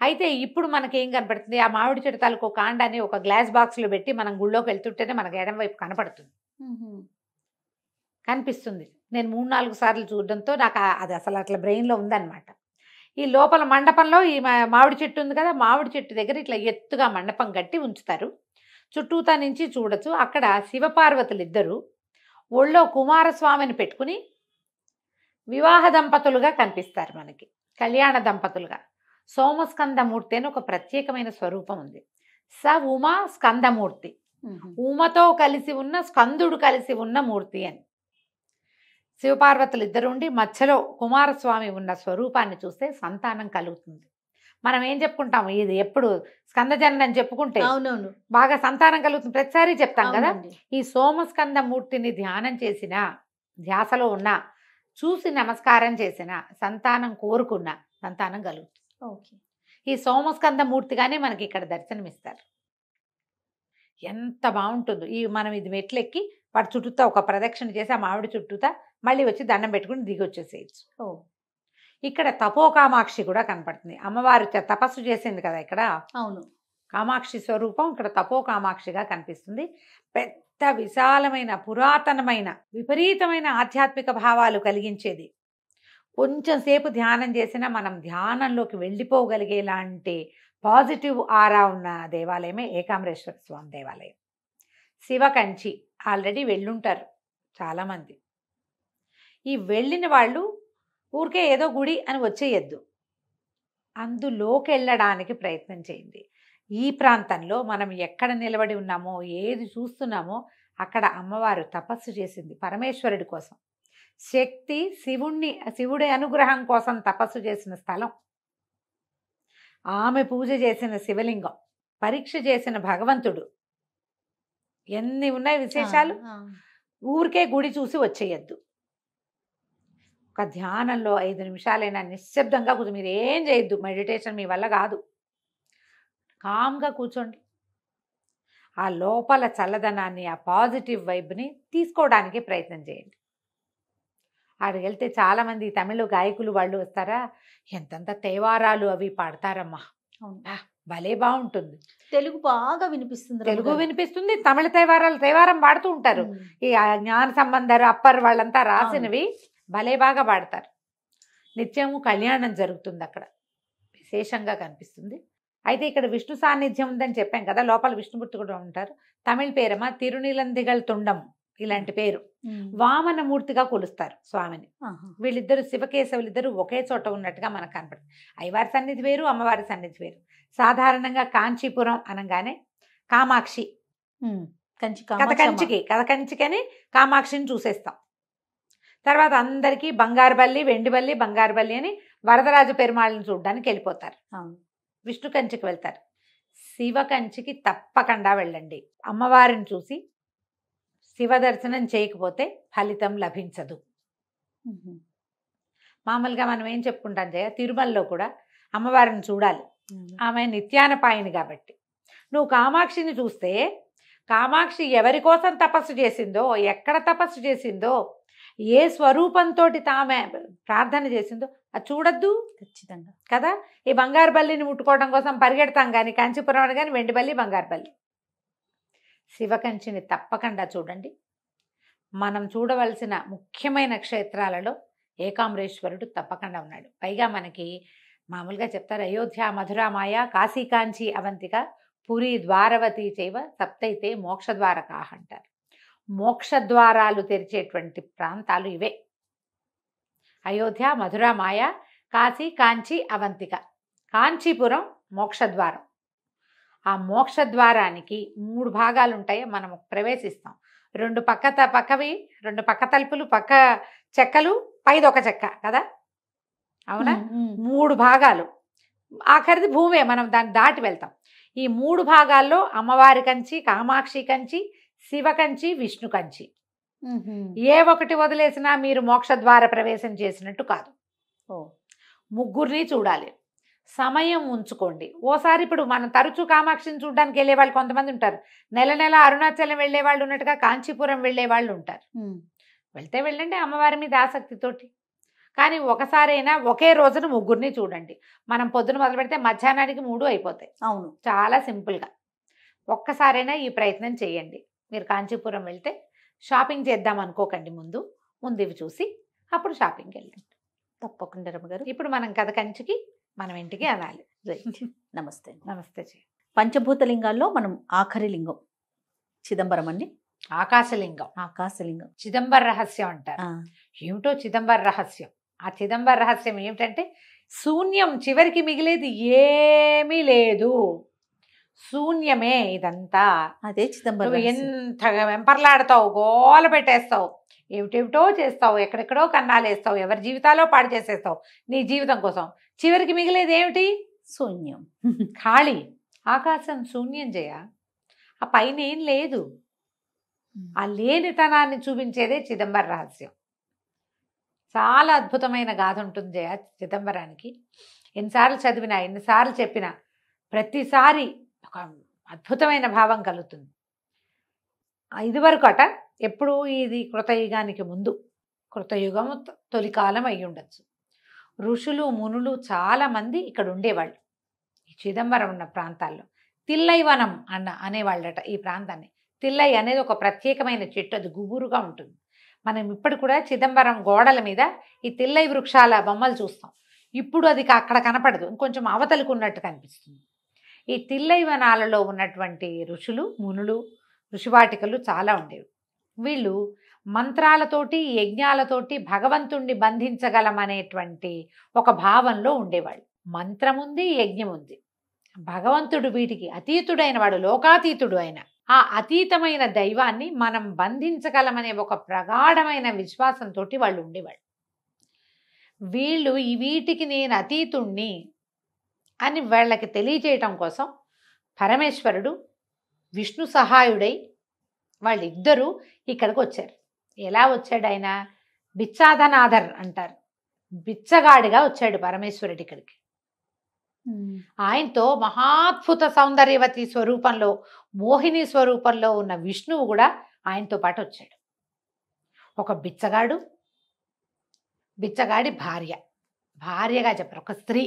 అయితే ఇప్పుడు మనకేం కనపడుతుంది, ఆ మామిడి చెట్టు తాలూకు కాండాన్ని ఒక గ్లాస్ బాక్స్లో పెట్టి మనం గుళ్ళోకి వెళ్తుంటేనే మనకు ఎడం వైపు కనపడుతుంది, కనిపిస్తుంది. నేను 3-4 సార్లు చూడడంతో నాకు అది అసలు అట్లా బ్రెయిన్లో ఉందన్నమాట. ఈ లోపల మండపంలో ఈ మామిడి చెట్టు ఉంది కదా, మామిడి చెట్టు దగ్గర ఇట్లా ఎత్తుగా మండపం కట్టి ఉంచుతారు. చుట్టూతా నుంచి చూడొచ్చు. అక్కడ శివపార్వతులు ఇద్దరు ఒళ్ళో కుమారస్వామిని పెట్టుకుని వివాహ దంపతులుగా కనిపిస్తారు మనకి, కళ్యాణ దంపతులుగా. సోమస్కందమూర్తి అని ఒక ప్రత్యేకమైన స్వరూపం ఉంది. స ఉమా స్కందమూర్తి, ఉమతో కలిసి ఉన్న స్కందుడు కలిసి ఉన్న మూర్తి అని. శివపార్వతులు ఇద్దరు ఉండి మధ్యలో కుమారస్వామి ఉన్న స్వరూపాన్ని చూస్తే సంతానం కలుగుతుంది. మనం ఏం చెప్పుకుంటాము, ఇది ఎప్పుడు స్కందజననం చెప్పుకుంటే అవునవును బాగా సంతానం కలుగుతుంది, ప్రతిసారి చెప్తాం కదా. ఈ సోమస్కందమూర్తిని ధ్యానం చేసిన, ధ్యాసలో ఉన్న, చూసి నమస్కారం చేసిన, సంతానం కోరుకున్న సంతానం కలుగుతుంది. ఈ సోమస్కందమూర్తిగానే మనకి ఇక్కడ దర్శనమిస్తారు. ఎంత బాగుంటుందో. మనం ఇది మెట్లెక్కి వాటి చుట్టూతా ఒక ప్రదక్షిణ చేసి ఆ మామిడి చుట్టూతా మళ్ళీ వచ్చి దండం పెట్టుకుని దిగి వచ్చేసేయచ్చు. ఇక్కడ తపోకామాక్షి కూడా కనపడుతుంది. అమ్మవారు తపస్సు చేసింది కదా ఇక్కడ. అవును, కామాక్షి స్వరూపం ఇక్కడ తపోకామాక్షిగా కనిపిస్తుంది. పెద్ద విశాలమైన పురాతనమైన విపరీతమైన ఆధ్యాత్మిక భావాలు కలిగించేది. కొంచెం సేపు ధ్యానం చేసినా మనం ధ్యానంలోకి వెళ్ళిపోగలిగేలాంటి పాజిటివ్ ఆరా ఉన్న దేవాలయమే ఏకాంబరేశ్వర స్వామి దేవాలయం. శివకంచి ఆల్రెడీ వెళ్ళుంటారు చాలామంది. ఈ వెళ్ళిన వాళ్ళు ఊరికే ఏదో గుడి అని వచ్చేయద్దు, అందులోకి వెళ్ళడానికి ప్రయత్నం చేయండి. ఈ ప్రాంతంలో మనం ఎక్కడ నిలబడి ఉన్నామో, ఏది చూస్తున్నామో అక్కడ అమ్మవారు తపస్సు చేసింది పరమేశ్వరుడి కోసం. శక్తి శివుడి అనుగ్రహం కోసం తపస్సు చేసిన స్థలం. ఆమె పూజ చేసిన శివలింగం, పరీక్ష చేసిన భగవంతుడు. ఎన్ని ఉన్నాయి విశేషాలు. ఊరికే గుడి చూసి వచ్చేయద్దు. ఒక ధ్యానంలో 5 నిమిషాలైనా నిశ్శబ్దంగా కూర్చొని, మీరు ఏం చేయొద్దు, మెడిటేషన్ మీ వల్ల కాదు, కామ్గా కూర్చోండి. ఆ లోపల చల్లదనాన్ని, ఆ పాజిటివ్ వైబ్ని తీసుకోవడానికి ప్రయత్నం చేయండి. ఆడికి వెళ్తే చాలామంది తమిళ గాయకులు వాళ్ళు వస్తారా, ఎంతంత తేవారాలు అవి పాడతారమ్మా, భలే బాగుంటుంది. తెలుగు బాగా వినిపిస్తుంది, తెలుగు వినిపిస్తుంది, తమిళ తేవారం పాడుతూ ఉంటారు. ఈ జ్ఞాన సంబంధాలు అప్పర్ వాళ్ళంతా రాసినవి భలే బాగా పాడతారు. నిత్యము కళ్యాణం జరుగుతుంది అక్కడ, విశేషంగా కనిపిస్తుంది. అయితే ఇక్కడ విష్ణు సాన్నిధ్యం ఉందని చెప్పాం కదా, లోపల విష్ణుమూర్తి కూడా ఉంటారు. తమిళ పేరమా తిరునిలందిగల్ తుండం, ఇలాంటి పేరు. వామనమూర్తిగా కొలుస్తారు స్వామిని. వీళ్ళిద్దరు శివకేశవులిద్దరు ఒకే చోట ఉన్నట్టుగా మనకు కనపడుతుంది. అయ్యవారి సన్నిధి వేరు, అమ్మవారి సన్నిధి వేరు. సాధారణంగా కాంచీపురం అనగానే కామాక్షి, కంచికి అని కామాక్షిని చూసేస్తాం. తర్వాత అందరికీ బంగారు బల్లి, వెండి బల్లి, బంగారు బల్లి అని వరదరాజు పెరుమాళ్ళని చూడడానికి వెళ్ళిపోతారు. విష్ణు కంచికి వెళ్తారు. శివ కంచికి తప్పకుండా వెళ్ళండి. అమ్మవారిని చూసి శివ దర్శనం చేయకపోతే ఫలితం లభించదు. మామూలుగా మనం ఏం చెప్పుకుంటాం జయ, తిరుమలలో కూడా అమ్మవారిని చూడాలి, ఆమె నిత్యానపాయిని కాబట్టి. నువ్వు కామాక్షిని చూస్తే కామాక్షి ఎవరి కోసం తపస్సు చేసిందో, ఎక్కడ తపస్సు చేసిందో, ఏ స్వరూపంతో తామె ప్రార్థన చేసిందో అది చూడొద్దు ఖచ్చితంగా. కదా. ఈ బంగారు బల్లిని ముట్టుకోవడం కోసం పరిగెడతాం కానీ కాంచీపురం కానీ వెండి బల్లి బంగారు బల్లి. శివకంచిని తప్పకుండా చూడండి. మనం చూడవలసిన ముఖ్యమైన క్షేత్రాలలో ఏకాంబరేశ్వరుడు తప్పకుండా ఉన్నాడు. పైగా మనకి మామూలుగా చెప్తారు అయోధ్య మధుర మాయ కాశీ కాంచి అవంతిక పురి ద్వారవతి చైవ సప్తైతే మోక్షద్వారకాహ అంటారు. మోక్షద్వారాలు తెరిచేటువంటి ప్రాంతాలు ఇవే. అయోధ్య మధుర మాయ కాశీ కాంచి అవంతిక. కాంచీపురం మోక్షద్వారం. ఆ మోక్షద్వారానికి 3 భాగాలు ఉంటాయి. మనం ప్రవేశిస్తాం. 2 పక్కవి 2 పక్క తలుపులు, పక్క చెక్కలు, పైది ఒక చెక్క కదా, అవునా. 3 భాగాలు. ఆఖరిది భూమే, మనం దాన్ని దాటి వెళ్తాం. ఈ 3 భాగాల్లో అమ్మవారి కంచి, కామాక్షి కంచి, శివ కంచి, విష్ణు కంచి. ఏ ఒకటి వదిలేసినా మీరు మోక్షద్వార ప్రవేశం చేసినట్టు కాదు. ముగ్గురిని చూడాలి. సమయం ఉంచుకోండి. ఓసారి ఇప్పుడు మనం తరచూ కామాక్షిని చూడడానికి వెళ్ళే వాళ్ళు కొంతమంది ఉంటారు. నెల నెల అరుణాచలం వెళ్ళే వాళ్ళు ఉన్నట్టుగా కాంచీపురం వెళ్ళే వాళ్ళు ఉంటారు. వెళ్తే వెళ్ళండి అమ్మవారి మీద ఆసక్తితోటి. కానీ ఒకసారైనా ఒకే రోజున ముగ్గురిని చూడండి. మనం పొద్దున మొదలు పెడితే మధ్యాహ్నానికి 3 అయిపోతాయి. అవును, చాలా సింపుల్గా ఒక్కసారైనా ఈ ప్రయత్నం చేయండి. మీరు కాంచీపురం వెళ్తే షాపింగ్ చేద్దాం అనుకోకండి. ముందు ఇవి చూసి అప్పుడు షాపింగ్కి వెళ్ళండి. తప్పకుండా రమ్మగారు. ఇప్పుడు మనం కథ కంచికి మనం ఇంటికి అనాలి. రైట్. నమస్తే. నమస్తే. పంచభూతలింగాల్లో మనం ఆఖరి లింగం చిదంబరం అండి. ఆకాశలింగం, ఆకాశలింగం, చిదంబర రహస్యం అంటారు. ఏమిటో చిదంబర రహస్యం. ఆ చిదంబర రహస్యం ఏమిటంటే శూన్యం, చివరికి మిగిలేది ఏమీ లేదు, శూన్యమే ఇదంతా. అదే చిదంబరం. ఎంత వెంపర్లాడతావు, గోల పెట్టేస్తావు, ఏమిటేమిటో చేస్తావు, ఎక్కడెక్కడో కన్నాలు వేస్తావు, ఎవరి జీవితాలో పాడు చేసేస్తావు నీ జీవితం కోసం. చివరికి మిగిలేది ఏమిటి? శూన్యం, ఖాళీ. ఆకాశం శూన్యం చేయ, ఆ పైన ఏం లేదు. ఆ లేనితనాన్ని చూపించేదే చిదంబర రహస్యం. చాలా అద్భుతమైన గాథ ఉంటుంది జయ చిదంబరానికి. ఎన్నిసార్లు చదివినా, ఎన్నిసార్లు చెప్పినా ప్రతిసారి ఒక అద్భుతమైన భావం కలుగుతుంది. ఇదివరకు ఎప్పుడు ఇది కృతయుగానికి ముందు, కృతయుగం తొలికాలం అయి ఉండొచ్చు. ఋషులు మునులు చాలామంది ఇక్కడ ఉండేవాళ్ళు ఈ చిదంబరం ఉన్న ప్రాంతాల్లో. తిల్లైవనం అనేవాళ్ళట ఈ ప్రాంతాన్ని. తిల్లై అనేది ఒక ప్రత్యేకమైన చెట్టు, అది గుబురుగా ఉంటుంది. మనం ఇప్పుడు కూడా చిదంబరం గోడల మీద ఈ తిల్లై వృక్షాల బొమ్మలు చూస్తాం. ఇప్పుడు అది అక్కడ కనపడదు, ఇంకొంచెం అవతలకు ఉన్నట్టు కనిపిస్తుంది. ఈ తిల్లై వనాలలో ఉన్నటువంటి ఋషులు మునులు, ఋషివాటికలు చాలా ఉండేవి. వీళ్ళు మంత్రాలతోటి యజ్ఞాలతోటి భగవంతుణ్ణి బంధించగలమనేటువంటి ఒక భావంలో ఉండేవాళ్ళు. మంత్రం ఉంది, యజ్ఞం ఉంది. భగవంతుడు వీటికి అతీతుడైన వాడు, లోకాతీతుడు అయిన ఆ అతీతమైన దైవాన్ని మనం బంధించగలమనే ఒక ప్రగాఢమైన విశ్వాసంతో వాళ్ళు ఉండేవాళ్ళు. వీళ్ళు వీటికి నేను అతీతుణ్ణి అని వాళ్ళకి తెలియచేయటం కోసం పరమేశ్వరుడు విష్ణు సహాయుడై వాళ్ళిద్దరూ ఇక్కడికి వచ్చారు. ఎలా వచ్చాడు ఆయన? బిచ్చాధనాథర్ అంటారు. బిచ్చగాడిగా వచ్చాడు పరమేశ్వరుడు ఇక్కడికి. ఆయనతో మహాద్భుత సౌందర్యవతి స్వరూపంలో, మోహిని స్వరూపంలో ఉన్న విష్ణువు కూడా ఆయనతో పాటు వచ్చాడు. ఒక బిచ్చగాడు, బిచ్చగాడి భార్యగా చెప్పారు, ఒక స్త్రీ.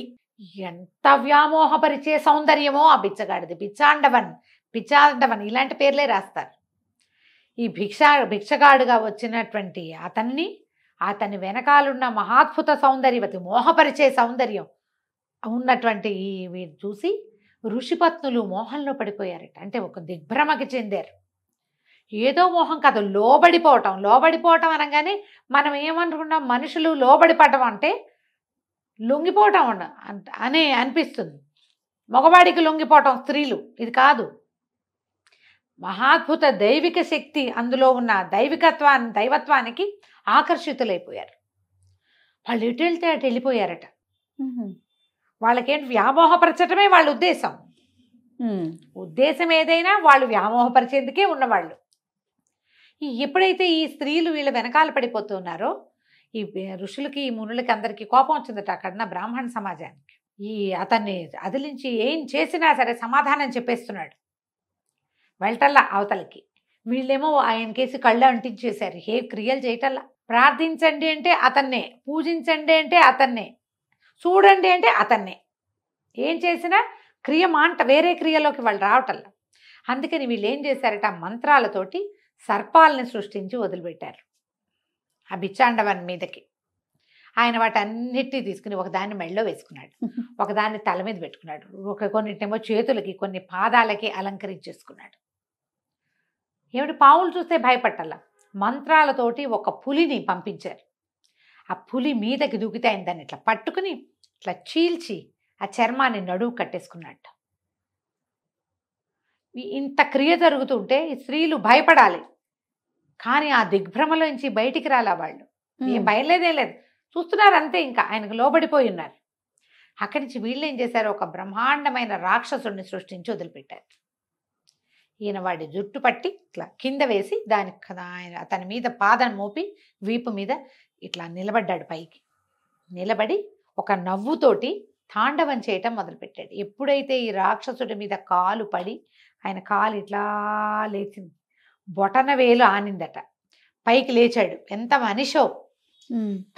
ఎంత వ్యామోహపరిచే సౌందర్యమో ఆ బిచ్చగాడిది. పిచ్చాండవన్ ఇలాంటి పేర్లే రాస్తారు. ఈ భిక్షగాడుగా వచ్చినటువంటి అతని వెనకాలన్న మహాద్భుత సౌందర్యవతి, మోహపరిచే సౌందర్యం ఉన్నటువంటి వీరు చూసి ఋషిపత్నులు మోహంలో పడిపోయారట. అంటే ఒక దిగ్భ్రమకి చెందారు. ఏదో మోహం కాదు, లోబడిపోవటం అనగానే మనం ఏమనుకున్నాం, మనుషులు లోబడిపడటం అంటే లొంగిపోవటం అని అనిపిస్తుంది. మగవాడికి లొంగిపోవటం స్త్రీలు, ఇది కాదు. మహాద్భుత దైవిక శక్తి అందులో ఉన్న దైవత్వానికి ఆకర్షితులైపోయారు. వాళ్ళు ఎటు వెళ్తే అటు వెళ్ళిపోయారట. వాళ్ళకేంటి, వ్యామోహపరచటమే వాళ్ళ ఉద్దేశం. ఉద్దేశం ఏదైనా వాళ్ళు వ్యామోహపరిచేందుకే ఉన్నవాళ్ళు. ఎప్పుడైతే ఈ స్త్రీలు వీళ్ళ వెనకాల పడిపోతున్నారో ఈ ఋషులకి, ఈ మునులకి అందరికీ కోపం వచ్చిందట అక్కడున్న బ్రాహ్మణ సమాజానికి. అతన్ని అదిలించి ఏం చేసినా సరే సమాధానం చెప్పేస్తున్నాడు. వెళ్ళటల్లా అవతలకి. వీళ్ళేమో ఆయన కేసి కళ్ళు అంటించేశారు, ఏ క్రియలు చేయటల్లా. ప్రార్థించండి అంటే అతన్నే, పూజించండి అంటే అతన్నే, చూడండి అంటే అతన్నే. ఏం చేసినా క్రియ మాంట వేరే క్రియలోకి వాళ్ళు రావటల్లా. అందుకని వీళ్ళు ఏం చేశారట, మంత్రాలతోటి సర్పాలని సృష్టించి వదిలిపెట్టారు ఆ బిచ్చాండవన్ మీదకి. ఆయన వాటన్నిటిని తీసుకుని ఒకదాన్ని మెళ్ళో వేసుకున్నాడు, ఒకదాన్ని తల మీద పెట్టుకున్నాడు, కొన్నిటేమో చేతులకి, కొన్ని పాదాలకి అలంకరించేసుకున్నాడు. ఏమిటి, పావులు చూస్తే భయపట్టాల. మంత్రాలతోటి ఒక పులిని పంపించారు. ఆ పులి మీదకి దూకితే ఆయన దాన్ని ఇట్లా పట్టుకుని ఇట్లా చీల్చి ఆ చర్మాన్ని నడువు కట్టేసుకున్నట్టు. ఇంత క్రియ జరుగుతుంటే ఈ స్త్రీలు భయపడాలి, కానీ ఆ దిగ్భ్రమలోంచి బయటికి రాలా వాళ్ళు. ఏం భయలేదే లేదు, చూస్తున్నారు అంతే. ఇంకా ఆయనకు లోబడిపోయి ఉన్నారు. అక్కడి నుంచి వీళ్ళు ఏం చేశారు, ఒక బ్రహ్మాండమైన రాక్షసుడిని సృష్టించి వదిలిపెట్టారు. ఈయన వాడి జుట్టు పట్టి ఇట్లా కింద వేసి ఆయన అతని మీద పాదం మోపి వీపు మీద ఇట్లా నిలబడ్డాడు. పైకి నిలబడి ఒక నవ్వుతోటి తాండవం చేయటం మొదలుపెట్టాడు. ఎప్పుడైతే ఈ రాక్షసుడి మీద కాలు పడి ఆయన కాలు ఇట్లా లేచింది, బొటన వేలు ఆనిందట, పైకి లేచాడు. ఎంత మనిషో,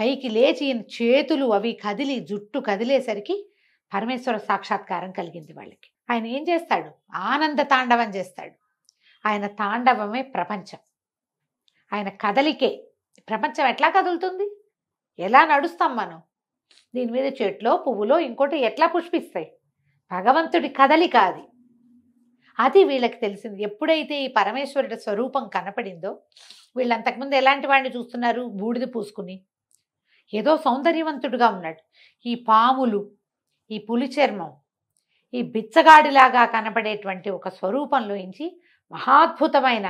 పైకి లేచి ఈయన చేతులు అవి కదిలి జుట్టు కదిలేసరికి పరమేశ్వర సాక్షాత్కారం కలిగింది వాళ్ళకి. ఆయన ఏం చేస్తాడు, ఆనంద తాండవం చేస్తాడు. ఆయన తాండవమే ప్రపంచం, ఆయన కదలికే ప్రపంచం. ఎట్లా కదులుతుంది, ఎలా నడుస్తాం మనం, దీని మీద చెట్లో పువ్వులో ఇంకోటి ఎట్లా పుష్పిస్తాయి, భగవంతుడి కదలిక అది. అది వీళ్ళకి తెలిసింది. ఎప్పుడైతే ఈ పరమేశ్వరుడి స్వరూపం కనపడిందో, వీళ్ళు అంతకుముందు ఎలాంటి వాడిని చూస్తున్నారు, బూడిద పూసుకుని ఏదో సౌందర్యవంతుడుగా ఉన్నాడు. ఈ పాములు, ఈ పులి చర్మం, ఈ బిచ్చగాడిలాగా కనపడేటువంటి ఒక స్వరూపంలోంచి మహాద్భుతమైన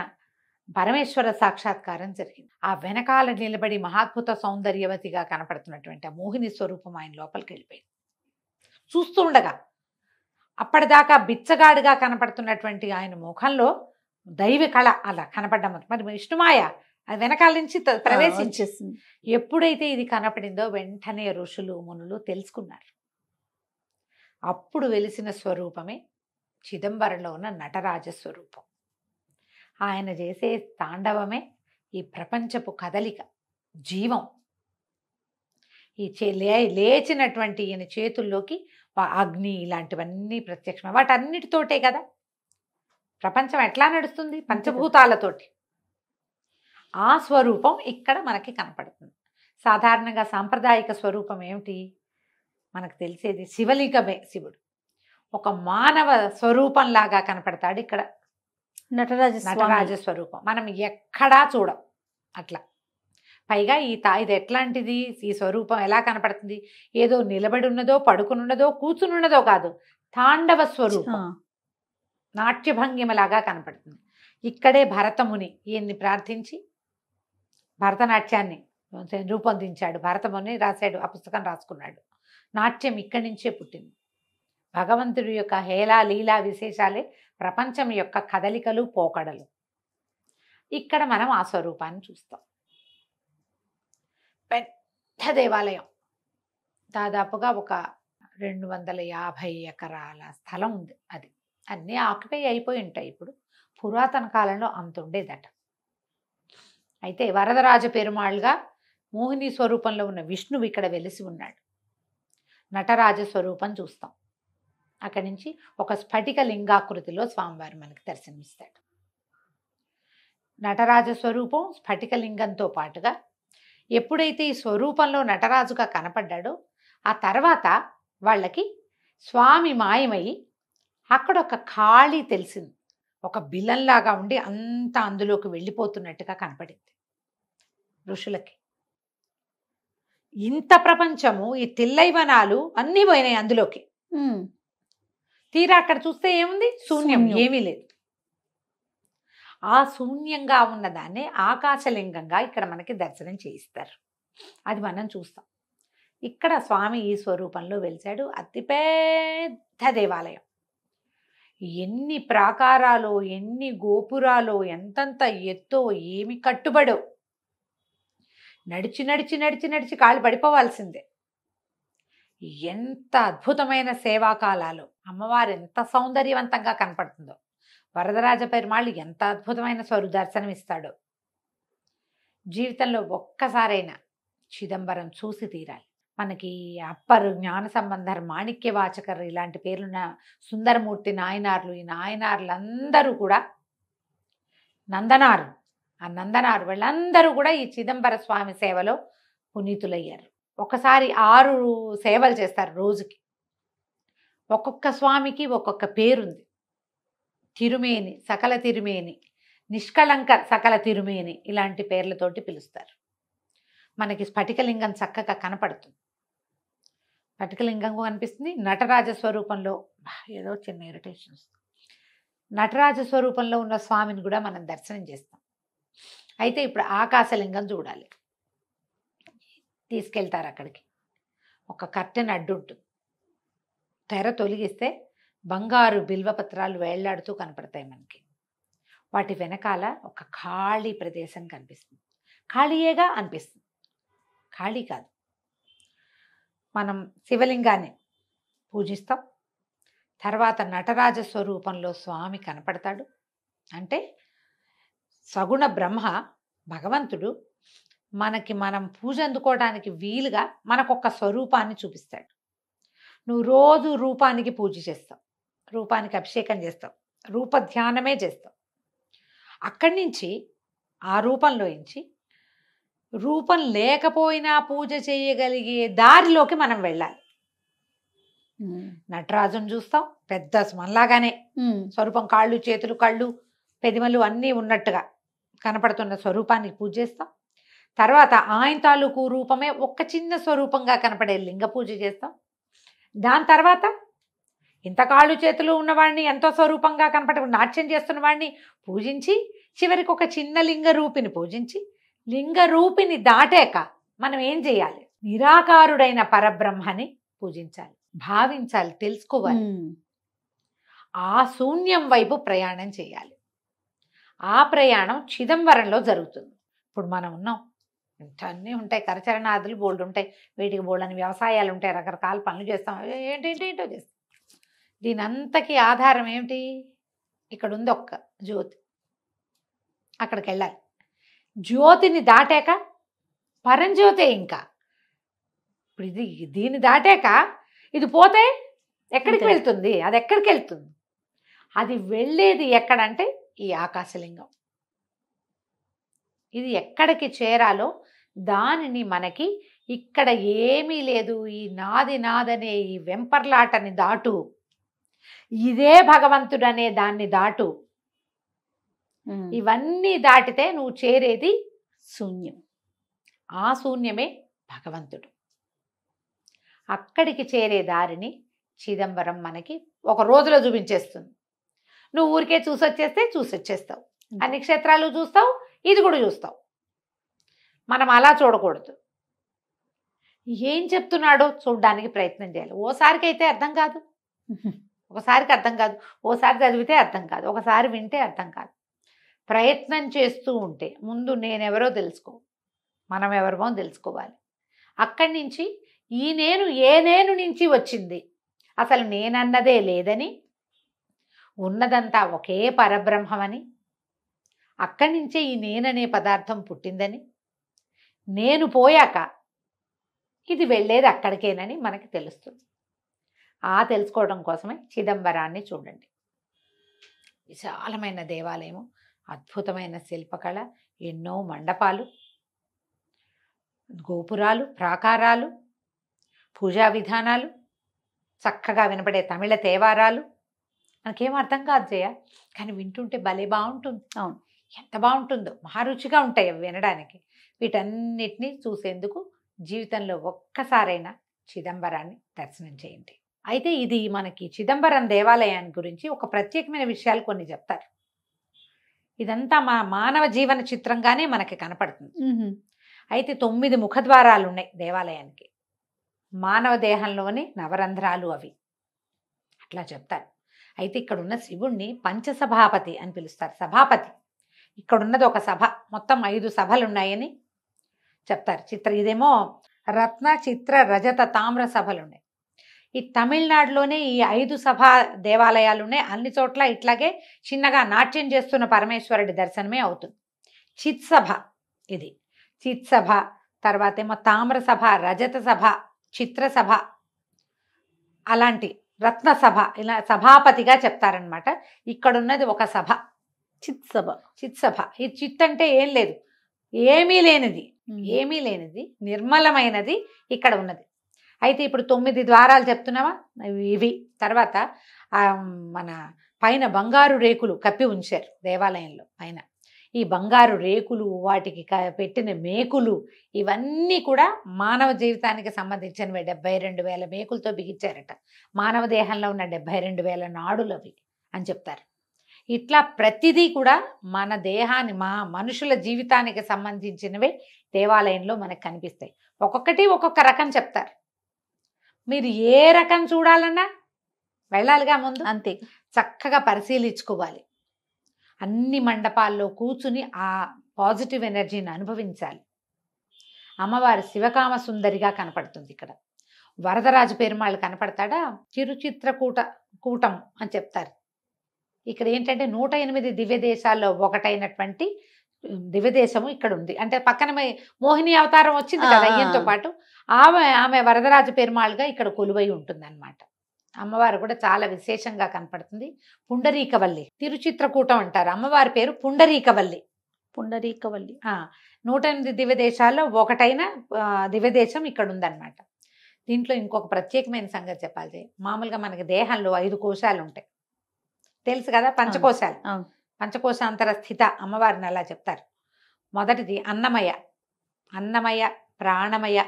పరమేశ్వర సాక్షాత్కారం జరిగింది. ఆ వెనకాల నిలబడి మహాద్భుత సౌందర్యవతిగా కనపడుతున్నటువంటి ఆ మోహిని స్వరూపం ఆయన లోపలికి వెళ్ళిపోయింది. చూస్తూ ఉండగా అప్పటిదాకా బిచ్చగాడిగా కనపడుతున్నటువంటి ఆయన ముఖంలో దైవ కళ అలా కనపడ్డం. మరి విష్ణుమాయ అది వెనకాల నుంచి ప్రవేశించేసింది. ఎప్పుడైతే ఇది కనపడిందో వెంటనే ఋషులు మునులు తెలుసుకున్నారు. అప్పుడు వెలిసిన స్వరూపమే చిదంబరంలో ఉన్న నటరాజ స్వరూపం. ఆయన చేసే తాండవమే ఈ ప్రపంచపు కదలిక, జీవం. ఈ లేచినటువంటి ఈయన చేతుల్లోకి అగ్ని ఇలాంటివన్నీ ప్రత్యక్షం. వాటన్నిటితోటే కదా ప్రపంచం ఎట్లా నడుస్తుంది, పంచభూతాలతోటి. ఆ స్వరూపం ఇక్కడ మనకి కనపడుతుంది. సాధారణంగా సాంప్రదాయిక స్వరూపం ఏమిటి మనకు తెలిసేది, శివలింగమే. శివుడు ఒక మానవ స్వరూపంలాగా కనపడతాడు. ఇక్కడ నటరాజ స్వరూపం మనం ఎక్కడా చూడం అట్లా. పైగా ఇది ఎట్లాంటిది, ఈ స్వరూపం ఎలా కనపడుతుంది, ఏదో నిలబడి ఉన్నదో, పడుకుని ఉన్నదో, కూర్చుని ఉన్నదో కాదు, తాండవ స్వరూపం, నాట్యభంగిమలాగా కనపడుతుంది. ఇక్కడే భరతముని ఈయన్ని ప్రార్థించి భరతనాట్యాన్ని రూపొందించాడు. భరతముని రాశాడు, ఆ పుస్తకం రాసుకున్నాడు. నాట్యం ఇక్కడి నుంచే పుట్టింది. భగవంతుడి యొక్క హేళా లీలా విశేషాలే ప్రపంచం యొక్క కదలికలు, పోకడలు. ఇక్కడ మనం ఆ స్వరూపాన్ని చూస్తాం. పెద్ద దేవాలయం, దాదాపుగా ఒక 250 ఎకరాల స్థలం ఉంది. అది అన్నీ ఆక్యుపై అయిపోయి ఉంటాయి. ఇప్పుడు పురాతన కాలంలో అంత ఉండేదట. అయితే వరదరాజ పెరుమాళ్గా మోహిని స్వరూపంలో ఉన్న విష్ణువు ఇక్కడ వెలిసి ఉన్నాడు. నటరాజ స్వరూపం చూస్తాం. అక్కడి నుంచి ఒక స్ఫటిక లింగాకృతిలో స్వామివారు మనకి దర్శనమిస్తాడు. నటరాజ స్వరూపం స్ఫటిక లింగంతో పాటుగా ఎప్పుడైతే ఈ స్వరూపంలో నటరాజుగా కనపడ్డాడో, ఆ తర్వాత వాళ్ళకి స్వామి మాయమయ్యి అక్కడ ఒక ఖాళీ తెలిసింది. ఒక బిలంలాగా ఉండి అంతా అందులోకి వెళ్ళిపోతున్నట్టుగా కనపడింది ఋషులకి. ఇంత ప్రపంచము, ఈ తిల్లైవనాలు అన్నీ పోయినాయి అందులోకి. తీరా అక్కడ చూస్తే ఏముంది, శూన్యం, ఏమీ లేదు. ఆ శూన్యంగా ఉన్నదాన్ని ఆకాశలింగంగా ఇక్కడ మనకి దర్శనం చేయిస్తారు. అది మనం చూస్తాం. ఇక్కడ స్వామి ఈ స్వరూపంలో వెలిశాడు. అతిపెద్ద దేవాలయం, ఎన్ని ప్రాకారాలో, ఎన్ని గోపురాలో, ఎంతంత ఎత్తో, ఏమి కట్టుబడో. నడిచి నడిచి నడిచి నడిచి కాళ్ళు పడిపోవాల్సిందే. ఎంత అద్భుతమైన సేవాకాలాలు, అమ్మవారు ఎంత సౌందర్యవంతంగా కనపడుతుందో, వరదరాజ పెరుమాళ్ళు ఎంత అద్భుతమైన దర్శనం ఇస్తాడో. జీవితంలో ఒక్కసారైనా చిదంబరం చూసి తీరాలి. మనకి అప్పరు, జ్ఞాన సంబంధర్, మాణిక్య వాచకర్ ఇలాంటి పేర్లున్న సుందరమూర్తి నాయనార్లు, ఈ నాయనార్లందరూ కూడా నందనారు, ఆ నందనారు వీళ్ళందరూ కూడా ఈ చిదంబర స్వామి సేవలో పునీతులయ్యారు. ఒకసారి 6 సేవలు చేస్తారు రోజుకి. ఒక్కొక్క స్వామికి ఒక్కొక్క పేరుంది. తిరుమేని, సకల తిరుమేని, నిష్కళంక సకల తిరుమేని ఇలాంటి పేర్లతోటి పిలుస్తారు. మనకి స్ఫటికలింగం చక్కగా కనపడుతుంది. స్ఫటికలింగం కనిపిస్తుంది. నటరాజ స్వరూపంలో ఏదో చిన్న ఇరిటేషన్ వస్తుంది. నటరాజ స్వరూపంలో ఉన్న స్వామిని కూడా మనం దర్శనం చేస్తాం. అయితే ఇప్పుడు ఆకాశలింగం చూడాలి. తీసుకెళ్తారు అక్కడికి. ఒక కర్టెన్ అడ్డు ఉంటుంది. తెర తొలగిస్తే బంగారు బిల్వపత్రాలు వేళ్లాడుతూ కనపడతాయి మనకి. వాటి వెనకాల ఒక ఖాళీ ప్రదేశం కనిపిస్తుంది. ఖాళీయేగా అనిపిస్తుంది, ఖాళీ కాదు. మనం శివలింగాన్ని పూజిస్తాం. తర్వాత నటరాజ స్వరూపంలో స్వామి కనపడతాడు. అంటే సగుణ బ్రహ్మ భగవంతుడు మనం పూజ అందుకోవడానికి వీలుగా మనకొక స్వరూపాన్ని చూపిస్తాడు. నువ్వు రోజు రూపానికి పూజ చేస్తావు, రూపానికి అభిషేకం చేస్తావు, రూప ధ్యానమే చేస్తావు. అక్కడి నుంచి ఆ రూపంలోంచి రూపం లేకపోయినా పూజ చేయగలిగే దారిలోకి మనం వెళ్ళాలి. నటరాజును చూస్తాం, పెద్ద మనలాగానే స్వరూపం, కాళ్ళు, చేతులు, కళ్ళు, పెదిమలు అన్నీ ఉన్నట్టుగా కనపడుతున్న స్వరూపానికి పూజ చేస్తాం. తర్వాత ఆయన తాలూకు రూపమే ఒక చిన్న స్వరూపంగా కనపడే లింగ పూజ చేస్తాం. దాని తర్వాత ఇంత కాళ్ళు చేతులు ఉన్నవాడిని, ఎంతో స్వరూపంగా కనపడే నాట్యం చేస్తున్న వాడిని పూజించి చివరికి ఒక చిన్న లింగ రూపిని పూజించి, లింగ రూపిని దాటాక మనం ఏం చేయాలి? నిరాకారుడైన పరబ్రహ్మని పూజించాలి, భావించాలి, తెలుసుకోవాలి. ఆ శూన్యం వైపు ప్రయాణం చేయాలి. ఆ ప్రయాణం చిదంబరంలో జరుగుతుంది. ఇప్పుడు మనం ఉన్నాం, అన్నీ ఉంటాయి, కరచరణాదులు బోల్డ్ ఉంటాయి, వీటికి బోల్డ్ అని వ్యవసాయాలు ఉంటాయి, రకరకాల పనులు చేస్తాం, ఏంటో చేస్తాం. దీని అంతకి ఆధారం ఏమిటి? ఇక్కడ ఉంది ఒక్క జ్యోతి, అక్కడికి వెళ్ళాలి. జ్యోతిని దాటాక పరంజ్యోతే. ఇంకా ఇప్పుడు దీన్ని దాటాక ఇది పోతే ఎక్కడికి వెళ్తుంది? అది ఎక్కడికి వెళ్తుంది? అది వెళ్ళేది ఎక్కడంటే ఈ ఆకాశలింగం. ఇది ఎక్కడికి చేరాలో దానిని మనకి ఇక్కడ ఏమీ లేదు, ఈ నాదనే ఈ వెంపర్లాటని దాటు, ఇదే భగవంతుడనే దాన్ని దాటు. ఇవన్నీ దాటితే నువ్వు చేరేది శూన్యం. ఆ శూన్యమే భగవంతుడు. అక్కడికి చేరే దారిని చిదంబరం మనకి ఒక రోజులో చూపించేస్తుంది. నువ్వు ఊరికే చూసొచ్చేస్తావు. అన్ని క్షేత్రాలు చూస్తావు, ఇది కూడా చూస్తావు. మనం అలా చూడకూడదు. ఏం చెప్తున్నాడో చూడడానికి ప్రయత్నం చేయాలి. ఓసారికి అయితే అర్థం కాదు, ఒకసారికి అర్థం కాదు, ఓసారి చదివితే అర్థం కాదు, ఒకసారి వింటే అర్థం కాదు. ప్రయత్నం చేస్తూ ఉంటే ముందు నేనెవరో తెలుసుకో, మనం ఎవరమో తెలుసుకోవాలి. అక్కడి నుంచి ఈ నేను ఏ నేను నుంచి వచ్చింది, అసలు నేనన్నదే లేదని, ఉన్నదంతా ఒకే పరబ్రహ్మమని, అక్కడి నుంచే ఈ నేననే పదార్థం పుట్టిందని, నేను పోయాక ఇది వెళ్ళేది అక్కడికేనని మనకి తెలుస్తుంది. ఆ తెలుసుకోవడం కోసమే చిదంబరాన్ని చూడండి. విశాలమైన దేవాలయము, అద్భుతమైన శిల్పకళ, ఎన్నో మండపాలు, గోపురాలు, ప్రాకారాలు, పూజా విధానాలు, చక్కగా వినపడే తమిళ తేవారాలు. మనకేం అర్థం కాదు జయ, కానీ వింటుంటే భలే బాగుంటుంది. అవును, ఎంత బాగుంటుందో, మహారుచిగా ఉంటాయి అవి వినడానికి. వీటన్నిటినీ చూసేందుకు జీవితంలో ఒక్కసారైనా చిదంబరాన్ని దర్శనం చేయండి. అయితే ఇది మనకి చిదంబరం దేవాలయాన్ని గురించి ఒక ప్రత్యేకమైన విషయాలు కొన్ని చెప్తారు. ఇదంతా మానవ జీవన చిత్రంగానే మనకి కనపడుతుంది. అయితే 9 ముఖద్వారాలు ఉన్నాయి దేవాలయానికి. మానవ దేహంలోని నవరంధ్రాలు అవి, అట్లా చెప్తారు. అయితే ఇక్కడున్న శివుణ్ణి పంచసభాపతి అని పిలుస్తారు. సభాపతి, ఇక్కడున్నది ఒక సభ, మొత్తం 5 సభలు ఉన్నాయని చెప్తారు. ఇదేమో రత్న, చిత్ర, రజత, తామ్ర సభలు ఉన్నాయి. ఈ తమిళనాడులోనే ఈ 5 సభా దేవాలయాలు ఉన్నాయి. అన్ని చోట్ల ఇట్లాగే చిన్నగా నాట్యం చేస్తున్న పరమేశ్వరుడి దర్శనమే అవుతుంది. చిత్ సభ ఇది. చిత్సభ, తర్వాత ఏమో తామ్ర సభ, రజత సభ, చిత్రసభ, అలాంటి రత్నసభ, ఇలా సభాపతిగా చెప్తారనమాట. ఇక్కడున్నది ఒక సభ, చిత్సభ. చిత్సభ. ఈ చిత్ అంటే ఏం లేదు, ఏమీ లేనిది, ఏమీ లేనిది, నిర్మలమైనది ఇక్కడ ఉన్నది. అయితే ఇప్పుడు 9 ద్వారాలు చెప్తున్నావా, ఇవి. తర్వాత మన పైన బంగారు రేకులు కప్పి ఉంచారు దేవాలయంలో పైన. ఈ బంగారు రేకులు, వాటికి పెట్టిన మేకులు, ఇవన్నీ కూడా మానవ జీవితానికి సంబంధించినవి. 72,000 మేకులతో బిగించారట. మానవ దేహంలో ఉన్న 72,000 నాడులు అవి అని చెప్తారు. ఇట్లా ప్రతిదీ కూడా మన దేహాన్ని, మనుషుల జీవితానికి సంబంధించినవే దేవాలయంలో మనకు కనిపిస్తాయి. ఒక్కొక్కటి ఒక్కొక్క రకం చెప్తారు. మీరు ఏ రకం చూడాలన్నా వెళ్ళాలిగా ముందు, అంతే. చక్కగా పరిశీలించుకోవాలి. అన్ని మండపాల్లో కూర్చుని ఆ పాజిటివ్ ఎనర్జీని అనుభవించాలి. అమ్మవారు శివకామ సుందరిగా కనపడుతుంది ఇక్కడ. వరదరాజు పెరుమాళ్ళు కనపడతాడా, కూటం అని చెప్తారు. ఇక్కడ ఏంటంటే 108 దివ్య దేశాల్లో ఒకటైనటువంటి దివ్యదేశము ఇక్కడ ఉంది. అంటే పక్కన మోహిని అవతారం వచ్చింది కదా ఈయంతో పాటు, ఆమె వరదరాజు పెరుమాళ్ళుగా ఇక్కడ కొలువై ఉంటుంది అన్నమాట. అమ్మవారు కూడా చాలా విశేషంగా కనపడుతుంది. పుండరీకవల్లి, తిరుచిత్రకూటం అంటారు. అమ్మవారి పేరు పుండరీకవల్లి. పుండరీకవల్లి. 108 దివ్య దేశాల్లో ఒకటైన దివ్యదేశం ఇక్కడ ఉందన్నమాట. దీంట్లో ఇంకొక ప్రత్యేకమైన సంగతి చెప్పాలి. మామూలుగా మనకి దేహంలో 5 కోశాలు ఉంటాయి, తెలుసు కదా, పంచకోశాలు. పంచకోశాంతర స్థిత అమ్మవారిని అలా చెప్తారు. మొదటిది అన్నమయ, ప్రాణమయ,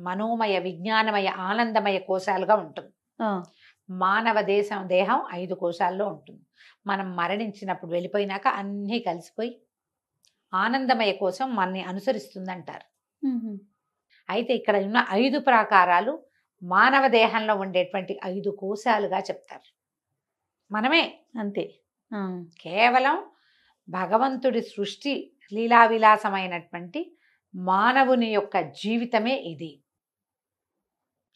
మనోమయ, విజ్ఞానమయ, ఆనందమయ కోశాలుగా ఉంటుంది. మానవ దేహం 5 కోశాల్లో ఉంటుంది. మనం మరణించినప్పుడు వెళ్ళిపోయినాక అన్నీ కలిసిపోయి ఆనందమయ కోసం మనని అనుసరిస్తుందంటారు. అయితే ఇక్కడ ఉన్న 5 ప్రాకారాలు మానవ దేహంలో ఉండేటువంటి 5 కోశాలుగా చెప్తారు. మనమే అంతే. కేవలం భగవంతుడి సృష్టి లీలా విలాసమైనటువంటి మానవుని యొక్క జీవితమే ఇది.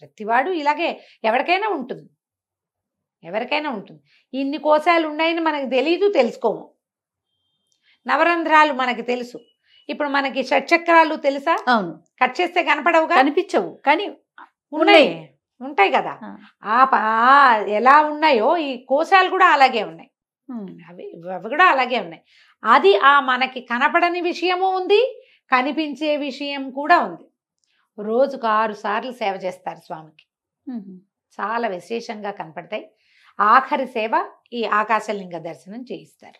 ప్రతివాడు ఇలాగే ఎవరికైనా ఉంటుంది. ఇన్ని కోశాలు ఉన్నాయని మనకు తెలీదు, తెలుసుకోము. నవరంధ్రాలు మనకి తెలుసు. ఇప్పుడు మనకి షట్చక్రాలు తెలుసా? అవును. కట్ చేస్తే కనపడవుగా, కనిపించవు, కానీ ఉంటాయి కదా. ఎలా ఉన్నాయో ఈ కోశాలు కూడా అలాగే ఉన్నాయి. అవి కూడా అలాగే ఉన్నాయి. అది మనకి కనపడని విషయము ఉంది, కనిపించే విషయం కూడా ఉంది. రోజుకు 6 సార్లు సేవ చేస్తారు స్వామికి. చాలా విశేషంగా కనపడతాయి. ఆఖరి సేవ ఈ ఆకాశలింగ దర్శనం చేయిస్తారు.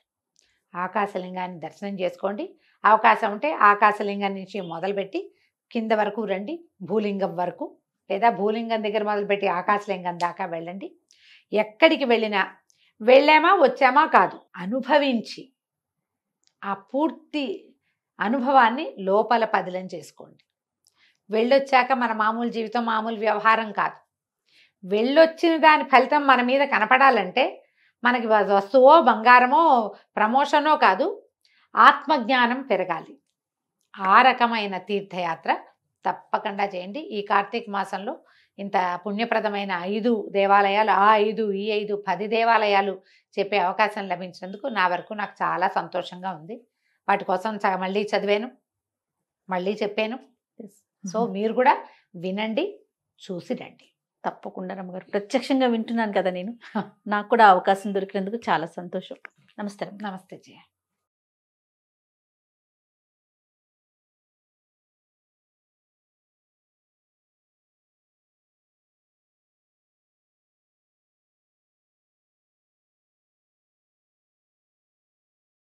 ఆకాశలింగాన్ని దర్శనం చేసుకోండి. అవకాశం ఉంటే ఆకాశలింగం నుంచి మొదలుపెట్టి కింద వరకు రండి, భూలింగం వరకు, లేదా భూలింగం దగ్గర మొదలుపెట్టి ఆకాశలింగం దాకా వెళ్ళండి. ఎక్కడికి వెళ్ళినా వెళ్ళామా వచ్చామా కాదు, అనుభవించి ఆ పూర్తి అనుభవాన్ని లోపల పదిలం చేసుకోండి. వెళ్ళొచ్చాక మన మామూలు జీవితం, మామూలు వ్యవహారం కాదు. వెళ్ళొచ్చిన దాని ఫలితం మన మీద కనపడాలంటే మనకి వస్తువో, బంగారమో, ప్రమోషనో కాదు, ఆత్మజ్ఞానం పెరగాలి. ఆ రకమైన తీర్థయాత్ర తప్పకుండా చేయండి. ఈ కార్తీక మాసంలో ఇంత పుణ్యప్రదమైన 5 దేవాలయాలు, 5 ఈ 5 10 దేవాలయాలు చెప్పే అవకాశం లభించినందుకు నా వరకు నాకు చాలా సంతోషంగా ఉంది. వాటి కోసం మళ్ళీ చదివాను, మళ్ళీ చెప్పాను. సో మీరు కూడా వినండి, చూసి రండి. తప్పకుండా రమ్మగారు. ప్రత్యక్షంగా వింటున్నాను కదా నేను. నాకు కూడా అవకాశం దొరికినందుకు చాలా సంతోషం. నమస్కారం. నమస్తే జయ.